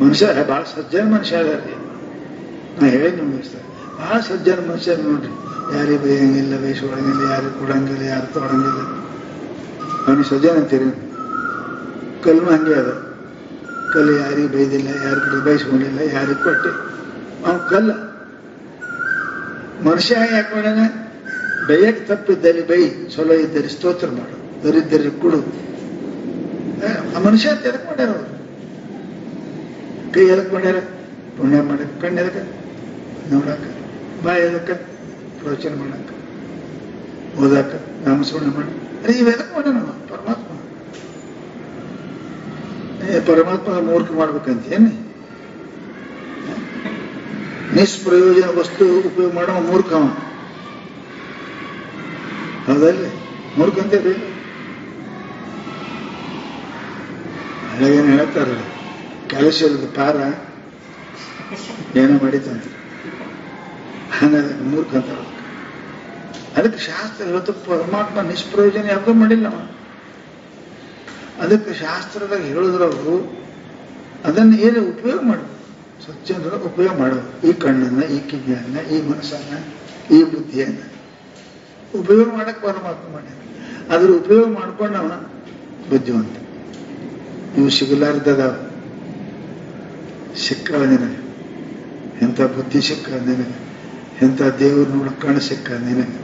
S1: ಮನುಷ್ಯ ಬಹಳ ಸಜ್ಜನ ಮನುಷ್ಯ ಅದಾರ್ರಿ. ನಾ ಹೇಳಿ ನಿಮ್ಗೆ ಬಹಳ ಸಜ್ಜನ ಮನುಷ್ಯ ನೋಡ್ರಿ. ಯಾರಿಗೆ ಬೈಯಂಗಿಲ್ಲ, ಬಯಸ್ಕೊಳಂಗಿಲ್ಲ, ಯಾರಿಗೆ ಕೊಡಂಗಿಲ್ಲ, ಯಾರು ತೊಗೊಳಂಗಿಲ್ಲ. ಅವನಿಗೆ ಸಜ್ಜನ ಅಂತೀರಿ. ಕಲ್ಮ ಹಂಗೆ ಅದ. ಕಲ್ಲು ಯಾರಿಗೆ ಬೈದಿಲ್ಲ, ಯಾರ ಕಡೆ ಬಯಸ್ಕೊಂಡಿಲ್ಲ, ಯಾರಿಗೆ ಕೊಟ್ಟೆ ಅವನು ಕಲ್ಲ. ಮನುಷ್ಯ ಯಾಕೆ ಮಾಡೋಣ? ಬೈಯಕ್ಕೆ ತಪ್ಪಿದ್ದಲ್ಲಿ ಬೈ, ಚಲೋ ಇದ್ದಲ್ಲಿ ಸ್ತೋತ್ರ ಮಾಡು, ದರಿದ್ದರೆ ಕೊಡು. ಆ ಮನುಷ್ಯ ಎದಕ್ ಮಾಡ್ಯಾರ? ಅವರು ಕೈ ಎದಕ್ ಮಾಡ್ಯಾರ? ಪುಣ್ಯ ಮಾಡಕ್ಕೆ. ಕಣ್ಣು ಎದಕ್ಕೆ? ನೋಡಾಕ, ಬಾಯಿ ಅದಕ್ಕೆ ಪ್ರವಚನ ಮಾಡಾಕ, ಓದಾಕ, ನಾಮಸ್ಮರಣೆ ಮಾಡಿ. ಇವೆಲ್ಲ ಮಾಡ ಪರಮಾತ್ಮ ಪರಮಾತ್ಮ ಮೂರ್ಖ ಮಾಡ್ಬೇಕಂತೇನೆ. ನಿಷ್ಪ್ರಯೋಜನ ವಸ್ತು ಉಪಯೋಗ ಮಾಡೋ ಮೂರ್ಖವ. ಹೌದಲ್ಲಿ ಮೂರ್ಖ ಅಂತೇಳಿ ಹಳೆಗೇನು ಹೇಳ್ತಾರಲ್ಲ, ಕೆಲಸ ಇರೋದು ಪಾರ ಏನೋ ಮಾಡಿತಂತ, ಮೂರ್ಖ ಅಂತ. ಅದಕ್ಕೆ ಶಾಸ್ತ್ರ ಇವತ್ತು ಪರಮಾತ್ಮ ನಿಷ್ಪ್ರಯೋಜನ ಯಾವುದೂ ಮಾಡಿಲ್ಲ. ಅದಕ್ಕೆ ಶಾಸ್ತ್ರದಾಗ ಹೇಳಿದ್ರವರು ಅದನ್ನು ಏನು ಉಪಯೋಗ ಮಾಡೋದು, ಸಜ್ಜನರ ಉಪಯೋಗ ಮಾಡೋದು. ಈ ಕಣ್ಣನ್ನ, ಈ ಕಿವಿಯನ್ನ, ಈ ಮನಸ್ಸನ್ನ, ಈ ಬುದ್ಧಿಯನ್ನ ಉಪಯೋಗ ಮಾಡಕ್ಕೆ ಪರಮಾತ್ಮ ಮಾಡ್ಯಾನ. ಅದ್ರ ಉಪಯೋಗ ಮಾಡ್ಕೊಂಡು ಅವನ ಬುದ್ಧಿವಂತ. ಇವು ಸಿಗಲಾರ್ದದಾವ, ಸಿಕ್ಕವ ನಿನಗೆ, ಎಂಥ ಬುದ್ಧಿ ಸಿಕ್ಕ ನಿನಗೆ, ಎಂಥ ದೇವ್ರ ನೋಡೋ ಕಣ್ಣು ಸಿಕ್ಕ ನಿನಗೆ,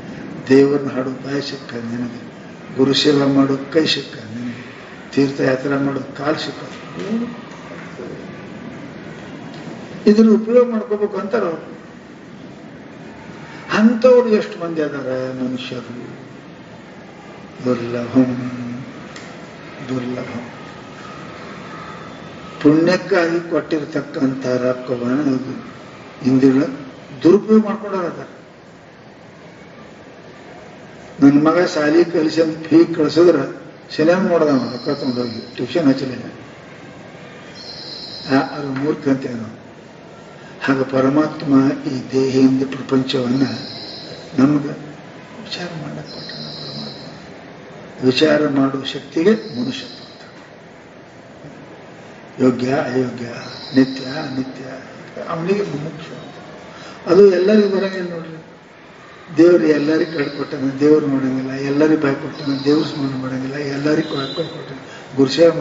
S1: ದೇವ್ರನ್ನ ಹಾಡೋ ಬಾಯಿ ಸಿಕ್ಕ ನಿನಗೆ, ಗುರು ಸೇವಾ ಮಾಡೋ ಕೈ ಸಿಕ್ಕ ನಿನಗೆ, ತೀರ್ಥಯಾತ್ರೆ ಮಾಡೋದು ಕಾಲು ಸಿಕ್ಕ. ಇದನ್ನ ಉಪಯೋಗ ಮಾಡ್ಕೋಬೇಕು ಅಂತಾರ ಅವ್ರು. ಅಂಥವ್ರು ಎಷ್ಟು ಮಂದಿ ಅದಾರ ಮನುಷ್ಯರು? ದುರ್ಲಭಂ ದುರ್ಲಭಂ. ಪುಣ್ಯಕ್ಕಾಗಿ ಕೊಟ್ಟಿರ್ತಕ್ಕಂಥ ರೊಕ್ಕವನ್ನು ಇಂದಿನ ದುರುಪಯೋಗ ಮಾಡ್ಕೊಂಡಾರ. ನನ್ನ ಮಗ ಶಾಲಿ ಕಲಿಸಿ ಅಂತ ಫೀ ಕಳಿಸಿದ್ರ ಸಿನಿಮಾ ನೋಡ್ದ, ರೊಕ್ಕ ತಗೊಂಡೋಗಿ ಟ್ಯೂಷನ್ ಹಚ್ಚಲಿಲ್ಲ. ಅದು ಮೂರ್ಖ ಅಂತೇನು. ಹಾಗೆ ಪರಮಾತ್ಮ ಈ ದೇಹಿಯಿಂದ ಪ್ರಪಂಚವನ್ನ ನಮ್ಗೆ ವಿಚಾರ ಮಾಡಕ್ಕೆ ಕೊಟ್ಟಾನ. ಪರಮಾತ್ಮ ವಿಚಾರ ಮಾಡುವ ಶಕ್ತಿಗೆ ಮನುಷ್ಯ ಯೋಗ್ಯ ಅಯೋಗ್ಯ, ನಿತ್ಯ ಅನಿತ್ಯ, ಅವನಿಗೆ ಮುಖ್ಯ. ಅದು ಎಲ್ಲರಿಗೂ ಬರಂಗಿಲ್ಲ ನೋಡ್ರಿ. ದೇವ್ರು ಎಲ್ಲರಿಗೂ ಕಳ್ಕೊಟ್ಟಾನ, ದೇವ್ರು ನೋಡಂಗಿಲ್ಲ. ಎಲ್ಲರಿಗೂ ಬಾಯಿ ಕೊಟ್ಟಾನ, ದೇವ್ರ ಸ್ಮರಣೆ ಮಾಡಂಗಿಲ್ಲ. ಎಲ್ಲರಿಗೂ ಬಾಯಿ ಕೊಟ್ಟಾನ, ಗುರುಸೇವೆ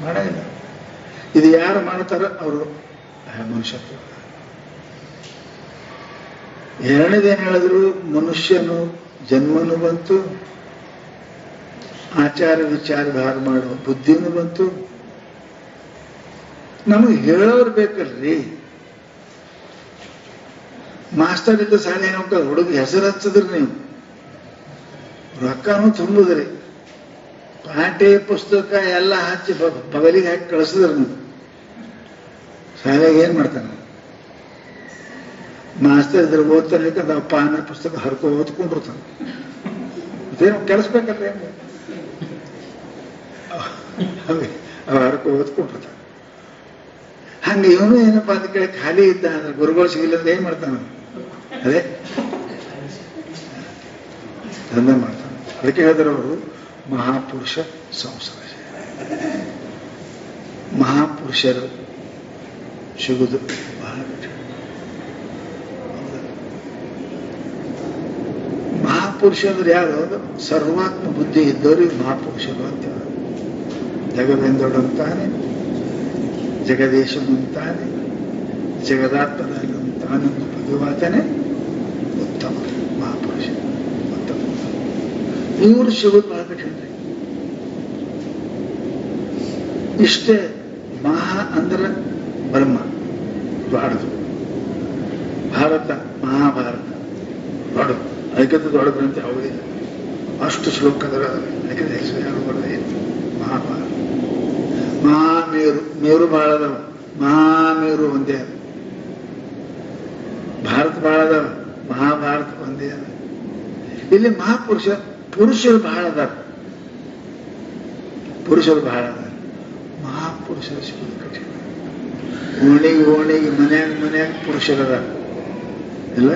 S1: ಮಾಡಂಗಿಲ್ಲ. ಇದು ಯಾರು ಮಾಡ್ತಾರ ಅವರು ಮನುಷ್ಯತ್ವ. ಎರಡನೇದೇನು ಹೇಳಿದ್ರು, ಮನುಷ್ಯನು ಜನ್ಮನು ಬಂತು, ಆಚಾರ ವಿಚಾರ ಭಾರ ಮಾಡುವ ಬುದ್ಧಿನೂ ಬಂತು. ನಮಗೆ ಹೇಳೋರು ಬೇಕಲ್ರಿ. ಮಾಸ್ಟರ್ ಇದ್ದ ಶಾಲೆ ಏನಕ್ಕ ಹುಡುಗ ಹೆಸರು ಹಚ್ಚದ್ರಿ, ನೀವು ರೊಕ್ಕನೂ ತುಂಬುದ್ರಿ, ಪಾಠೆ ಪುಸ್ತಕ ಎಲ್ಲ ಹಚ್ಚಿ ಬಗಲಿಗೆ ಹಾಕಿ ಕಳಿಸಿದ್ರಿ. ನೀವು ಶಾಲೆಗೆ ಏನ್ ಮಾಡ್ತಾನ? ಮಾಸ್ತರ್ ಇದ್ರೆ ಓದ್ತಾನೆ, ನಾವು ಪಾನ ಪುಸ್ತಕ ಹರ್ಕೊ ಓದ್ಕೊಂಡಿರ್ತಾನೆ. ಇದೇನು ಕೆಲಸಬೇಕಲ್ರಿ, ಅವ ಹರ್ಕೊ ಓದ್ಕೊಂಡಿರ್ತಾನೆ. ಹಂಗೆ ಇವನು ಏನಪ್ಪಾ ಅಂತ ಕೇಳಿ ಖಾಲಿ ಇದ್ದ ಅಂದ್ರೆ ಗುರುಗಳು ಸಿಗಲಿಲ್ಲ ಅಂದ್ರೆ ಏನ್ ಮಾಡ್ತಾನ? ಅದೇ ದಂಧೆ ಮಾಡ್ತಾನೆ. ಅದಕ್ಕೆ ಹೇಳಿದ್ರು ಅವರು ಮಹಾಪುರುಷ ಸಂಸಾರ. ಮಹಾಪುರುಷರು ಸಿಗುದು ಬಹಳ ಕಠಿಣ. ಮಹಾಪುರುಷ ಅಂದ್ರೆ ಯಾರು? ಸರ್ವಾತ್ಮ ಬುದ್ಧಿ ಇದ್ದವ್ರಿಗೆ ಮಹಾಪುರುಷರು ಅಂತ. ಜಗವೆಂದೊಡಂತಾನೆ, ಜಗದೀಶನಂತಾನೆ, ಜಗದಾತ್ಮನಂತಾನೆ ಪದವಾತನೆ ಉತ್ತಮ ಮಹಾಪುರುಷ. ಉತ್ತಮ ಇವರು ಸಿಗೋದು ಬಹಳ ಕಠಿಣ. ಇಷ್ಟೇ. ಮಹಾ ಅಂದ್ರೆ ಬ್ರಹ್ಮ ದೊಡ್ಡದು, ಭಾರತ ಮಹಾಭಾರತ ದೊಡ್ಡದು. ಅದಕ್ಕಿಂತ ದೊಡ್ಡ ಗ್ರಂಥ ಯಾವುದಿಲ್ಲ. ಅಷ್ಟು ಶ್ಲೋಕದರ ಅದಕ್ಕೆ ಯಾರು ಬರದೇ. ಮಹಾಭಾರತ, ಮಹಾಮೇರು, ಮೇರು ಬಹಳ ಅದಾವ. ಮಹಾಮೇರು ಒಂದೇ ಅದ. ಭಾರತ ಬಹಳ ಅದಾವ, ಮಹಾಭಾರತ ಒಂದೇ ಅದ. ಇಲ್ಲಿ ಮಹಾಪುರುಷ ಪುರುಷರು ಬಹಳ ಅದಾರ, ಪುರುಷರು ಬಹಳ ಅದಾರ. ಮಹಾಪುರುಷರು ಸಿಗೋದು ಕಠಿಣ. ಓಣಿಗೆ ಮನ್ಯಾಗ ಪುರುಷರದ ಇಲ್ಲ.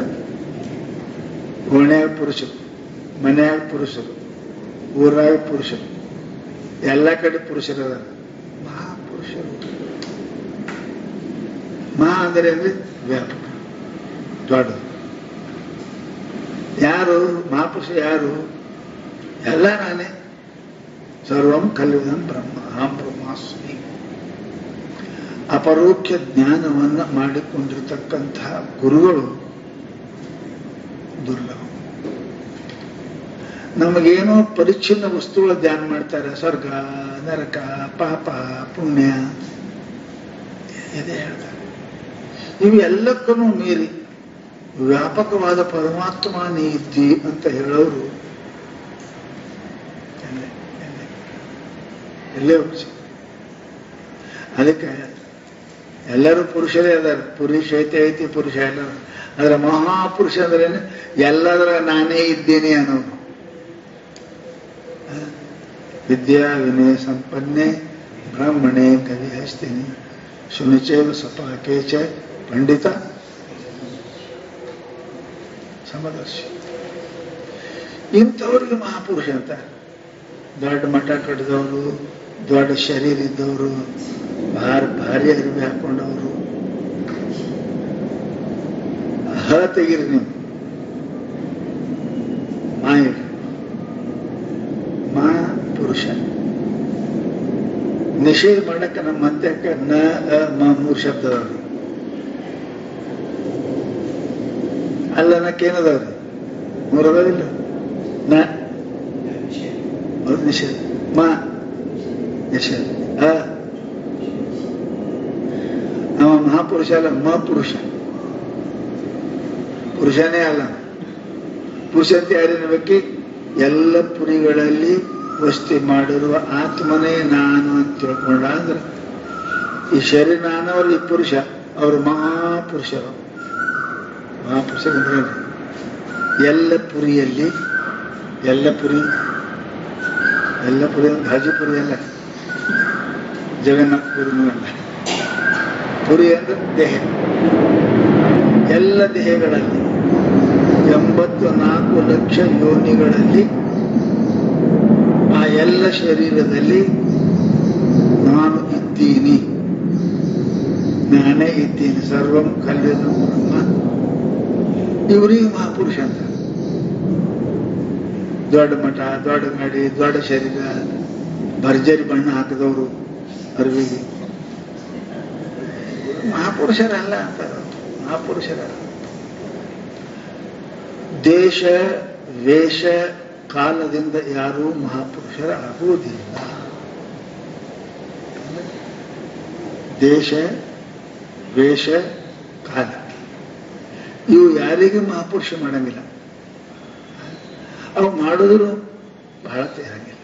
S1: ಓಣ್ಯಾಗ ಪುರುಷರು, ಮನ್ಯಾಗ ಪುರುಷರು, ಊರಾಗ ಪುರುಷರು, ಎಲ್ಲ ಕಡೆ ಪುರುಷರದ. ಮಹಾಪುರುಷರು ಮಹಾ ಅಂದರೆ ವ್ಯಾಪಕ ದೊಡ್ಡದು. ಯಾರು ಮಹಾಪುರುಷ? ಯಾರು? ಎಲ್ಲ ನಾನೇ. ಸರ್ವಂ ಕಲ್ವಿದಂ ಬ್ರಹ್ಮ ಅಹಂ ಬ್ರಹ್ಮಾಸ್ಮಿ. ಅಪರೋಕ್ಷ ಜ್ಞಾನವನ್ನು ಮಾಡಿಕೊಂಡಿರತಕ್ಕಂತಹ ಗುರುಗಳು ದುರ್ಲಭ. ನಮಗೇನೋ ಪರಿಚ್ಛಿನ್ನ ವಸ್ತುಗಳ ಧ್ಯಾನ ಮಾಡ್ತಾರೆ. ಸ್ವರ್ಗ, ನರಕ, ಪಾಪ, ಪುಣ್ಯ ಇದೇ ಹೇಳ್ತಾರೆ. ಇವೆಲ್ಲಕ್ಕೂ ಮೀರಿ ವ್ಯಾಪಕವಾದ ಪರಮಾತ್ಮ ನೀ ಇದ್ದಿ ಅಂತ ಹೇಳೋರು ಎಲ್ಲೇ ಹೋಗಿ. ಅದಕ್ಕೆ ಎಲ್ಲರೂ ಪುರುಷರೇ ಅದಾರ, ಪುರುಷ ಐತಿ ಪುರುಷ ಎಲ್ಲ. ಆದ್ರೆ ಮಹಾಪುರುಷ ಅಂದ್ರೇನು? ಎಲ್ಲದರ ನಾನೇ ಇದ್ದೇನೆ ಅನ್ನೋದು. ವಿದ್ಯಾ ವಿನಯ ಸಂಪನ್ನೆ ಬ್ರಾಹ್ಮಣೆ ಕವಿ ಹಸ್ತಿನಿ ಶುನಿಚೇವ ಸಪಾಕೇಚ ಪಂಡಿತ ಸಮದರ್ಶಿ. ಇಂಥವ್ರಿಗೆ ಮಹಾಪುರುಷ ಅಂತ. ದೊಡ್ಡ ಮಠ ಕಟ್ಟಿದವರು, ದೊಡ್ಡ ಶರೀರ ಇದ್ದವರು, ಭಾರಿ ಅರಿವಿ ಹಾಕೊಂಡವರು, ತೆಗಿರಿ ನೀವು. ಮಾ ಪುರುಷ ನಿಷೇಧ ಮಾಡಕ್ಕೆ ನಮ್ಮ ಮಂತ್ಯಕ್ಕೆ ನ ಮೂರು ಶಬ್ದದವ್ರಿ. ಅಲ್ಲನಕ್ಕೇನದವ್ರಿ? ಮೂರದವಿಲ್ಲ. ನ ಅದು ನಿಷೇಧ, ಮಾ ನಿಷೇಧ. ಅವ ಮಹಾಪುರುಷ ಅಲ್ಲ, ಮಪುರುಷ. ಪುರುಷನೇ ಅಲ್ಲ. ಪುರುಷ ಅಂತ ಯಾರೇನಬೇಕಿ? ಎಲ್ಲ ಪುರಿಗಳಲ್ಲಿ ವಸ್ತಿ ಮಾಡಿರುವ ಆತ್ಮನೇ ನಾನು ಅಂತ ತಿಳ್ಕೊಂಡ ಅಂದ್ರೆ ಈ ಶರೀರ ನಾನವರು ಈ ಪುರುಷ, ಅವರು ಮಹಾಪುರುಷರು. ಮಹಾಪುರುಷರು ಎಲ್ಲ ಪುರಿಯಲ್ಲಿ, ಎಲ್ಲ ಪುರಿ ಗಾಜಿಪುರಿ ಅಲ್ಲ, ಜಗನ್ನಾಥಪುರಿನೂ ಅಲ್ಲ. ಪುರಿ ಅಂದ್ರೆ ದೇಹ. ಎಲ್ಲ ದೇಹಗಳಲ್ಲಿ 84 ಲಕ್ಷ ಯೋನಿಗಳಲ್ಲಿ ಆ ಎಲ್ಲ ಶರೀರದಲ್ಲಿ ನಾನು ಇದ್ದೀನಿ, ನಾನೇ ಇದ್ದೀನಿ. ಸರ್ವಂ ಕಲ್ಯಾಣ ಬ್ರಹ್ಮ. ಇವರಿಗೆ ಮಹಾಪುರುಷ ಅಂತ. ದೊಡ್ಡ ಮಠ, ದೊಡ್ಡ ಗಾಡಿ, ದೊಡ್ಡ ಶರೀರ, ಭರ್ಜರಿ ಬಣ್ಣ ಹಾಕಿದವರು ಅರಿವಿಗೆ ಮಹಾಪುರುಷರಲ್ಲ ಅಂತ. ಮಹಾಪುರುಷರಲ್ಲ. ದೇಶ ವೇಷ ಕಾಲದಿಂದ ಯಾರೂ ಮಹಾಪುರುಷರಾಗುವುದಿಲ್ಲ. ದೇಶ ವೇಷ ಕಾಲ ಇವು ಯಾರಿಗೂ ಮಹಾಪುರುಷ ಮಾಡಂಗಿಲ್ಲ. ಅವು ಮಾಡಿದ್ರು ಬಹಳ ತೇರಂಗಿಲ್ಲ.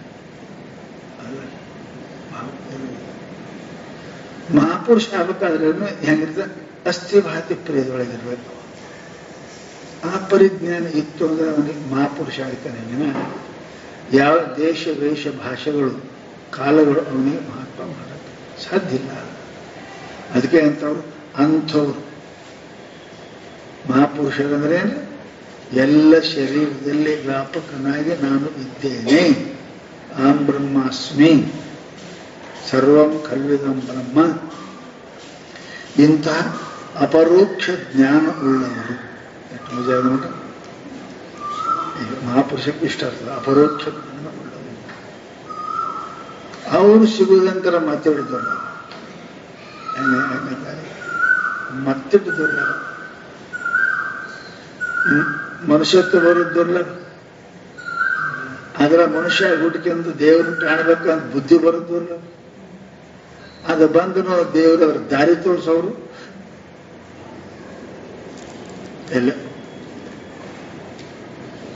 S1: ಮಹಾಪುರುಷ ಆಗ್ಬೇಕಾದ್ರೆ ಹೆಂಗಿರ್ತದೆ? ಅಸ್ಥಿ ಭಾತಿ ಪ್ರಿಯದೊಳಗಿರ್ಬೇಕು. ಆ ಪರಿಜ್ಞಾನ ಇತ್ತು ಅಂದ್ರೆ ಅವನಿಗೆ ಮಹಾಪುರುಷ ಆಗ್ತಾನೆ. ಯಾವ ದೇಶ ವೇಷ ಭಾಷೆಗಳು ಕಾಲಗಳು ಅವನಿಗೆ ಮಹತ್ವ ಮಾಡಕ್ಕೆ ಸಾಧ್ಯ ಇಲ್ಲ. ಅದಕ್ಕೆ ಅಂಥವ್ರು ಮಹಾಪುರುಷರಂದ್ರೆ ಎಲ್ಲ ಶರೀರದಲ್ಲಿ ವ್ಯಾಪಕನಾಗಿ ನಾನು ಇದ್ದೇನೆ. ಆಂ ಬ್ರಹ್ಮಾಸ್ಮಿ ಸರ್ವಂ ಖಲ್ವಿದಂ ಬ್ರಹ್ಮ. ಇಂತಹ ಅಪರೋಕ್ಷ ಜ್ಞಾನ ಉಳ್ಳವರು ಮಹಾಪುರುಷಕ್ಕೆ ಇಷ್ಟ ಆಗ್ತದೆ. ಅಪರೋಕ್ಷ ಜ್ಞಾನ ಉಳ್ಳವರು ಅವರು ಸಿಗುವುದಂತರ ಮಾತಾಡಿದವಲ್ಲ, ಮತ್ತಿದ್ದಲ್ಲ. ಮನುಷ್ಯತ್ವ ಬರುವುದಿಲ್ಲ. ಅದರ ಮನುಷ್ಯ ಹುಡುಕಿಂದು ದೇವ್ರನ್ನ ಕಾಣಬೇಕಂತ ಬುದ್ಧಿ ಬರುದಿಲ್ಲ. ಅದು ಬಂದು ದೇವರು ಅದ್ರ ದಾರಿ ತೋರಿಸೋರು ಎಲ್ಲ.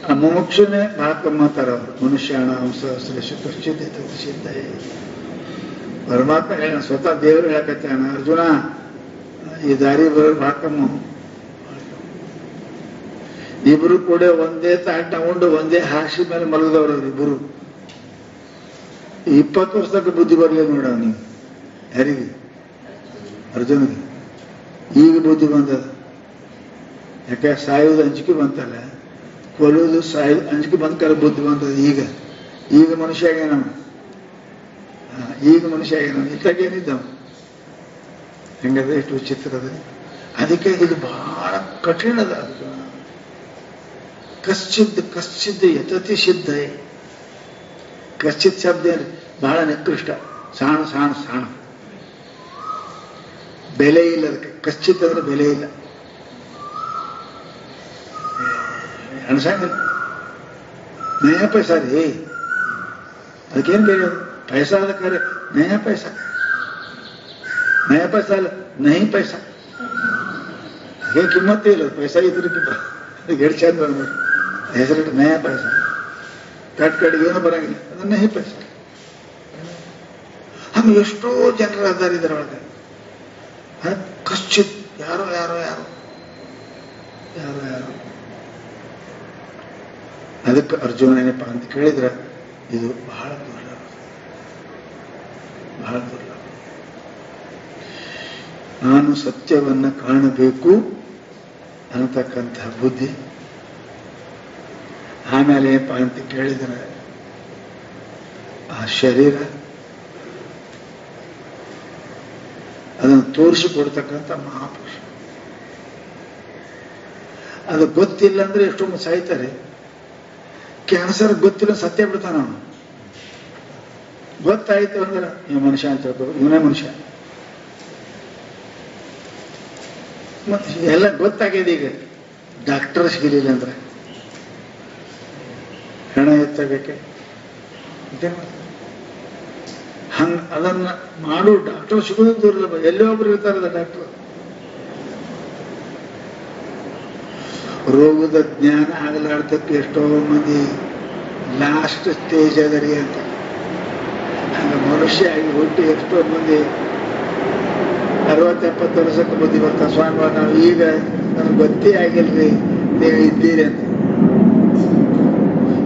S1: ಆ ಮೋಕ್ಷನೇ ಬಹಳ ಕಮ್ಮತ್ತಾರ ಅವರು. ಮನುಷ್ಯಾಣ ಸಹಸ್ರೇಶು ಕಶ್ಚಿತ್ ಸಿದ್ಧ. ಪರಮಾತ್ಮ ಹೇಳ, ಸ್ವತಃ ದೇವರು ಹೇಳಕತ್ತಾನ, ಅರ್ಜುನ ಈ ದಾರಿ ಬರೋರು ಬಹಳ ಕಮ್ಮ. ಇಬ್ರು ಕೂಡ ಒಂದೇ ತಾಟ ಉಂಡು ಒಂದೇ ಹಾಸಿ ಮೇಲೆ ಮಲಗದವ್ರವ್ರು ಇಬ್ಬರು. 20 ವರ್ಷಕ್ಕೆ ಬುದ್ಧಿ ಬರಲಿಲ್ಲ ನೋಡ ನೀವು. ಯಾರಿಗೆ? ಅರ್ಜುನಿಗೆ. ಈಗ ಬುದ್ಧಿ ಬಂದದ. ಯಾಕೆ? ಸಾಯೋದು ಅಂಜಿಕೆ ಬಂತಲ್ಲ, ಕೊಲ್ಲೋದು ಸಾಯೋದು ಅಂಜಿಕೆ ಬಂದ ಕಾಲ ಬುದ್ಧಿ ಬಂದದ. ಈಗ ಮನುಷ್ಯ ಆಗ್ಯಾನ. ಈಗ ಮನುಷ್ಯ ಆಗ್ಯಾನ. ಇತ್ತಾಗೇನಿದ್ದವ ಹೆಂಗದ, ಎಷ್ಟು ವಿಚಿತ್ರ ಅದ. ಅದಕ್ಕೆ ಇದು ಬಹಳ ಕಠಿಣದ. ಕಶ್ಚಿದ್ ಯತತಿ ಸಿದ್ಧ. ಕಶ್ಚಿತ್ ಶಬ್ದ ಬಹಳ ನಿಕೃಷ್ಟ. ಸಾಣ ಸಾಣ ಸಾಣ, ಬೆಲೆ ಇಲ್ಲ ಅದಕ್ಕೆ. ಕಶ್ಚಿತ್ ಅಂದ್ರೆ ಬೆಲೆ ಇಲ್ಲ, ಅನ್ಸಂಗಿಲ್ಲ. ನಯ ಪೈಸಾ ರೀ, ಅದಕ್ಕೇನು ಬೆಲೆ? ಪೈಸಾ ಅದಕ್ಕೆ ನಯ ಪೈಸಾ. ನಯ ಪೈಸಾ ಅಲ್ಲ, ನಹಿ ಪೈಸಾ. ಏನು ಕಿಮ್ಮತ್ತೇ ಇಲ್ಲ, ಪೈಸಾ ಇದ್ರೆ ಕಿಮ್ಮತ್ತು ಎಷ್ಟು ಚಂದ ಬಂದ್ಬಿಟ್ಟು ಹೆಸರಿಟ್ಟು ನಯ ಪೈಸ, ಕಟ್ ಕಡೆಗೆ ಏನೂ ಬರಂಗಿಲ್ಲ, ಅದನ್ನ ನಯ ಪೈಸ. ಹಂಗೆ ಎಷ್ಟೋ ಜನರು ಅದಾರ ಇದರೊಳಗೆ. ಕಶ್ಚಿತ್ ಯಾರೋ ಯಾರೋ ಯಾರೋ ಯಾರೋ ಯಾರೋ. ಅದಕ್ಕೆ ಅರ್ಜುನ ಏನಪ್ಪ ಅಂತ ಕೇಳಿದ್ರೆ ಇದು ಬಹಳ ದುರ್ಲಭ, ಬಹಳ ದುರ್ಲಭ. ನಾನು ಸತ್ಯವನ್ನು ಕಾಣಬೇಕು ಅನ್ನತಕ್ಕಂತಹ ಬುದ್ಧಿ. ಆಮೇಲೆ ಏನಪ್ಪ ಅಂತ ಕೇಳಿದ್ರೆ ಆ ಶರೀರ ಅದನ್ನು ತೋರಿಸಿಕೊಡ್ತಕ್ಕಂಥ ಮಹಾಪುರುಷ. ಅದು ಗೊತ್ತಿಲ್ಲ ಅಂದ್ರೆ ಎಷ್ಟೊಂದು ಸಾಯ್ತಾರೆ. ಕ್ಯಾನ್ಸರ್ ಗೊತ್ತಿಲ್ಲ ಸತ್ಯ ಬಿಡ್ತಾನ ಅವನು. ಗೊತ್ತಾಯ್ತು ಅಂದ್ರೆ ಇವ ಮನುಷ್ಯ ಅಂತ ಹೇಳ್ಕೋ, ಇವನೇ ಮನುಷ್ಯ. ಮತ್ತೆ ಎಲ್ಲ ಗೊತ್ತಾಗಿದೆ. ಈಗ ಡಾಕ್ಟರ್ ಸಿಗಲಿಲ್ಲ ಅಂದ್ರೆ ಹೆಣ ಎತ್ತಬೇಕೆ, ಹಂಗ ಅದನ್ನ ಮಾಡು ಡಾಕ್ಟರ್ ಸಿಗೋದು ದುರ್ಲಭ. ಎಲ್ಲೇ ಒಬ್ರು ಇರ್ತಾರಲ್ಲ ಡಾಕ್ಟರ್. ರೋಗದ ಜ್ಞಾನ ಆಗಲಾರ್ದಕ್ಕೆ ಎಷ್ಟೋ ಮಂದಿ ಲಾಸ್ಟ್ ಸ್ಟೇಜ್ ಅದರಿ ಅಂತ. ಹಂಗ ಮನುಷ್ಯ ಆಗಿ ಹುಟ್ಟಿ ಎಷ್ಟೋ ಮಂದಿ 60-70 ವರ್ಷಕ್ಕೆ ಬುದ್ಧಿ ಬರ್ತಾರೆ. ಸ್ವಾಮಿ ನಾವು ಈಗ ನಮ್ಗೆ ಗೊತ್ತೇ ಆಗಿಲ್ರಿ ನೀವು ಇದ್ದೀರಿ ಅಂತ,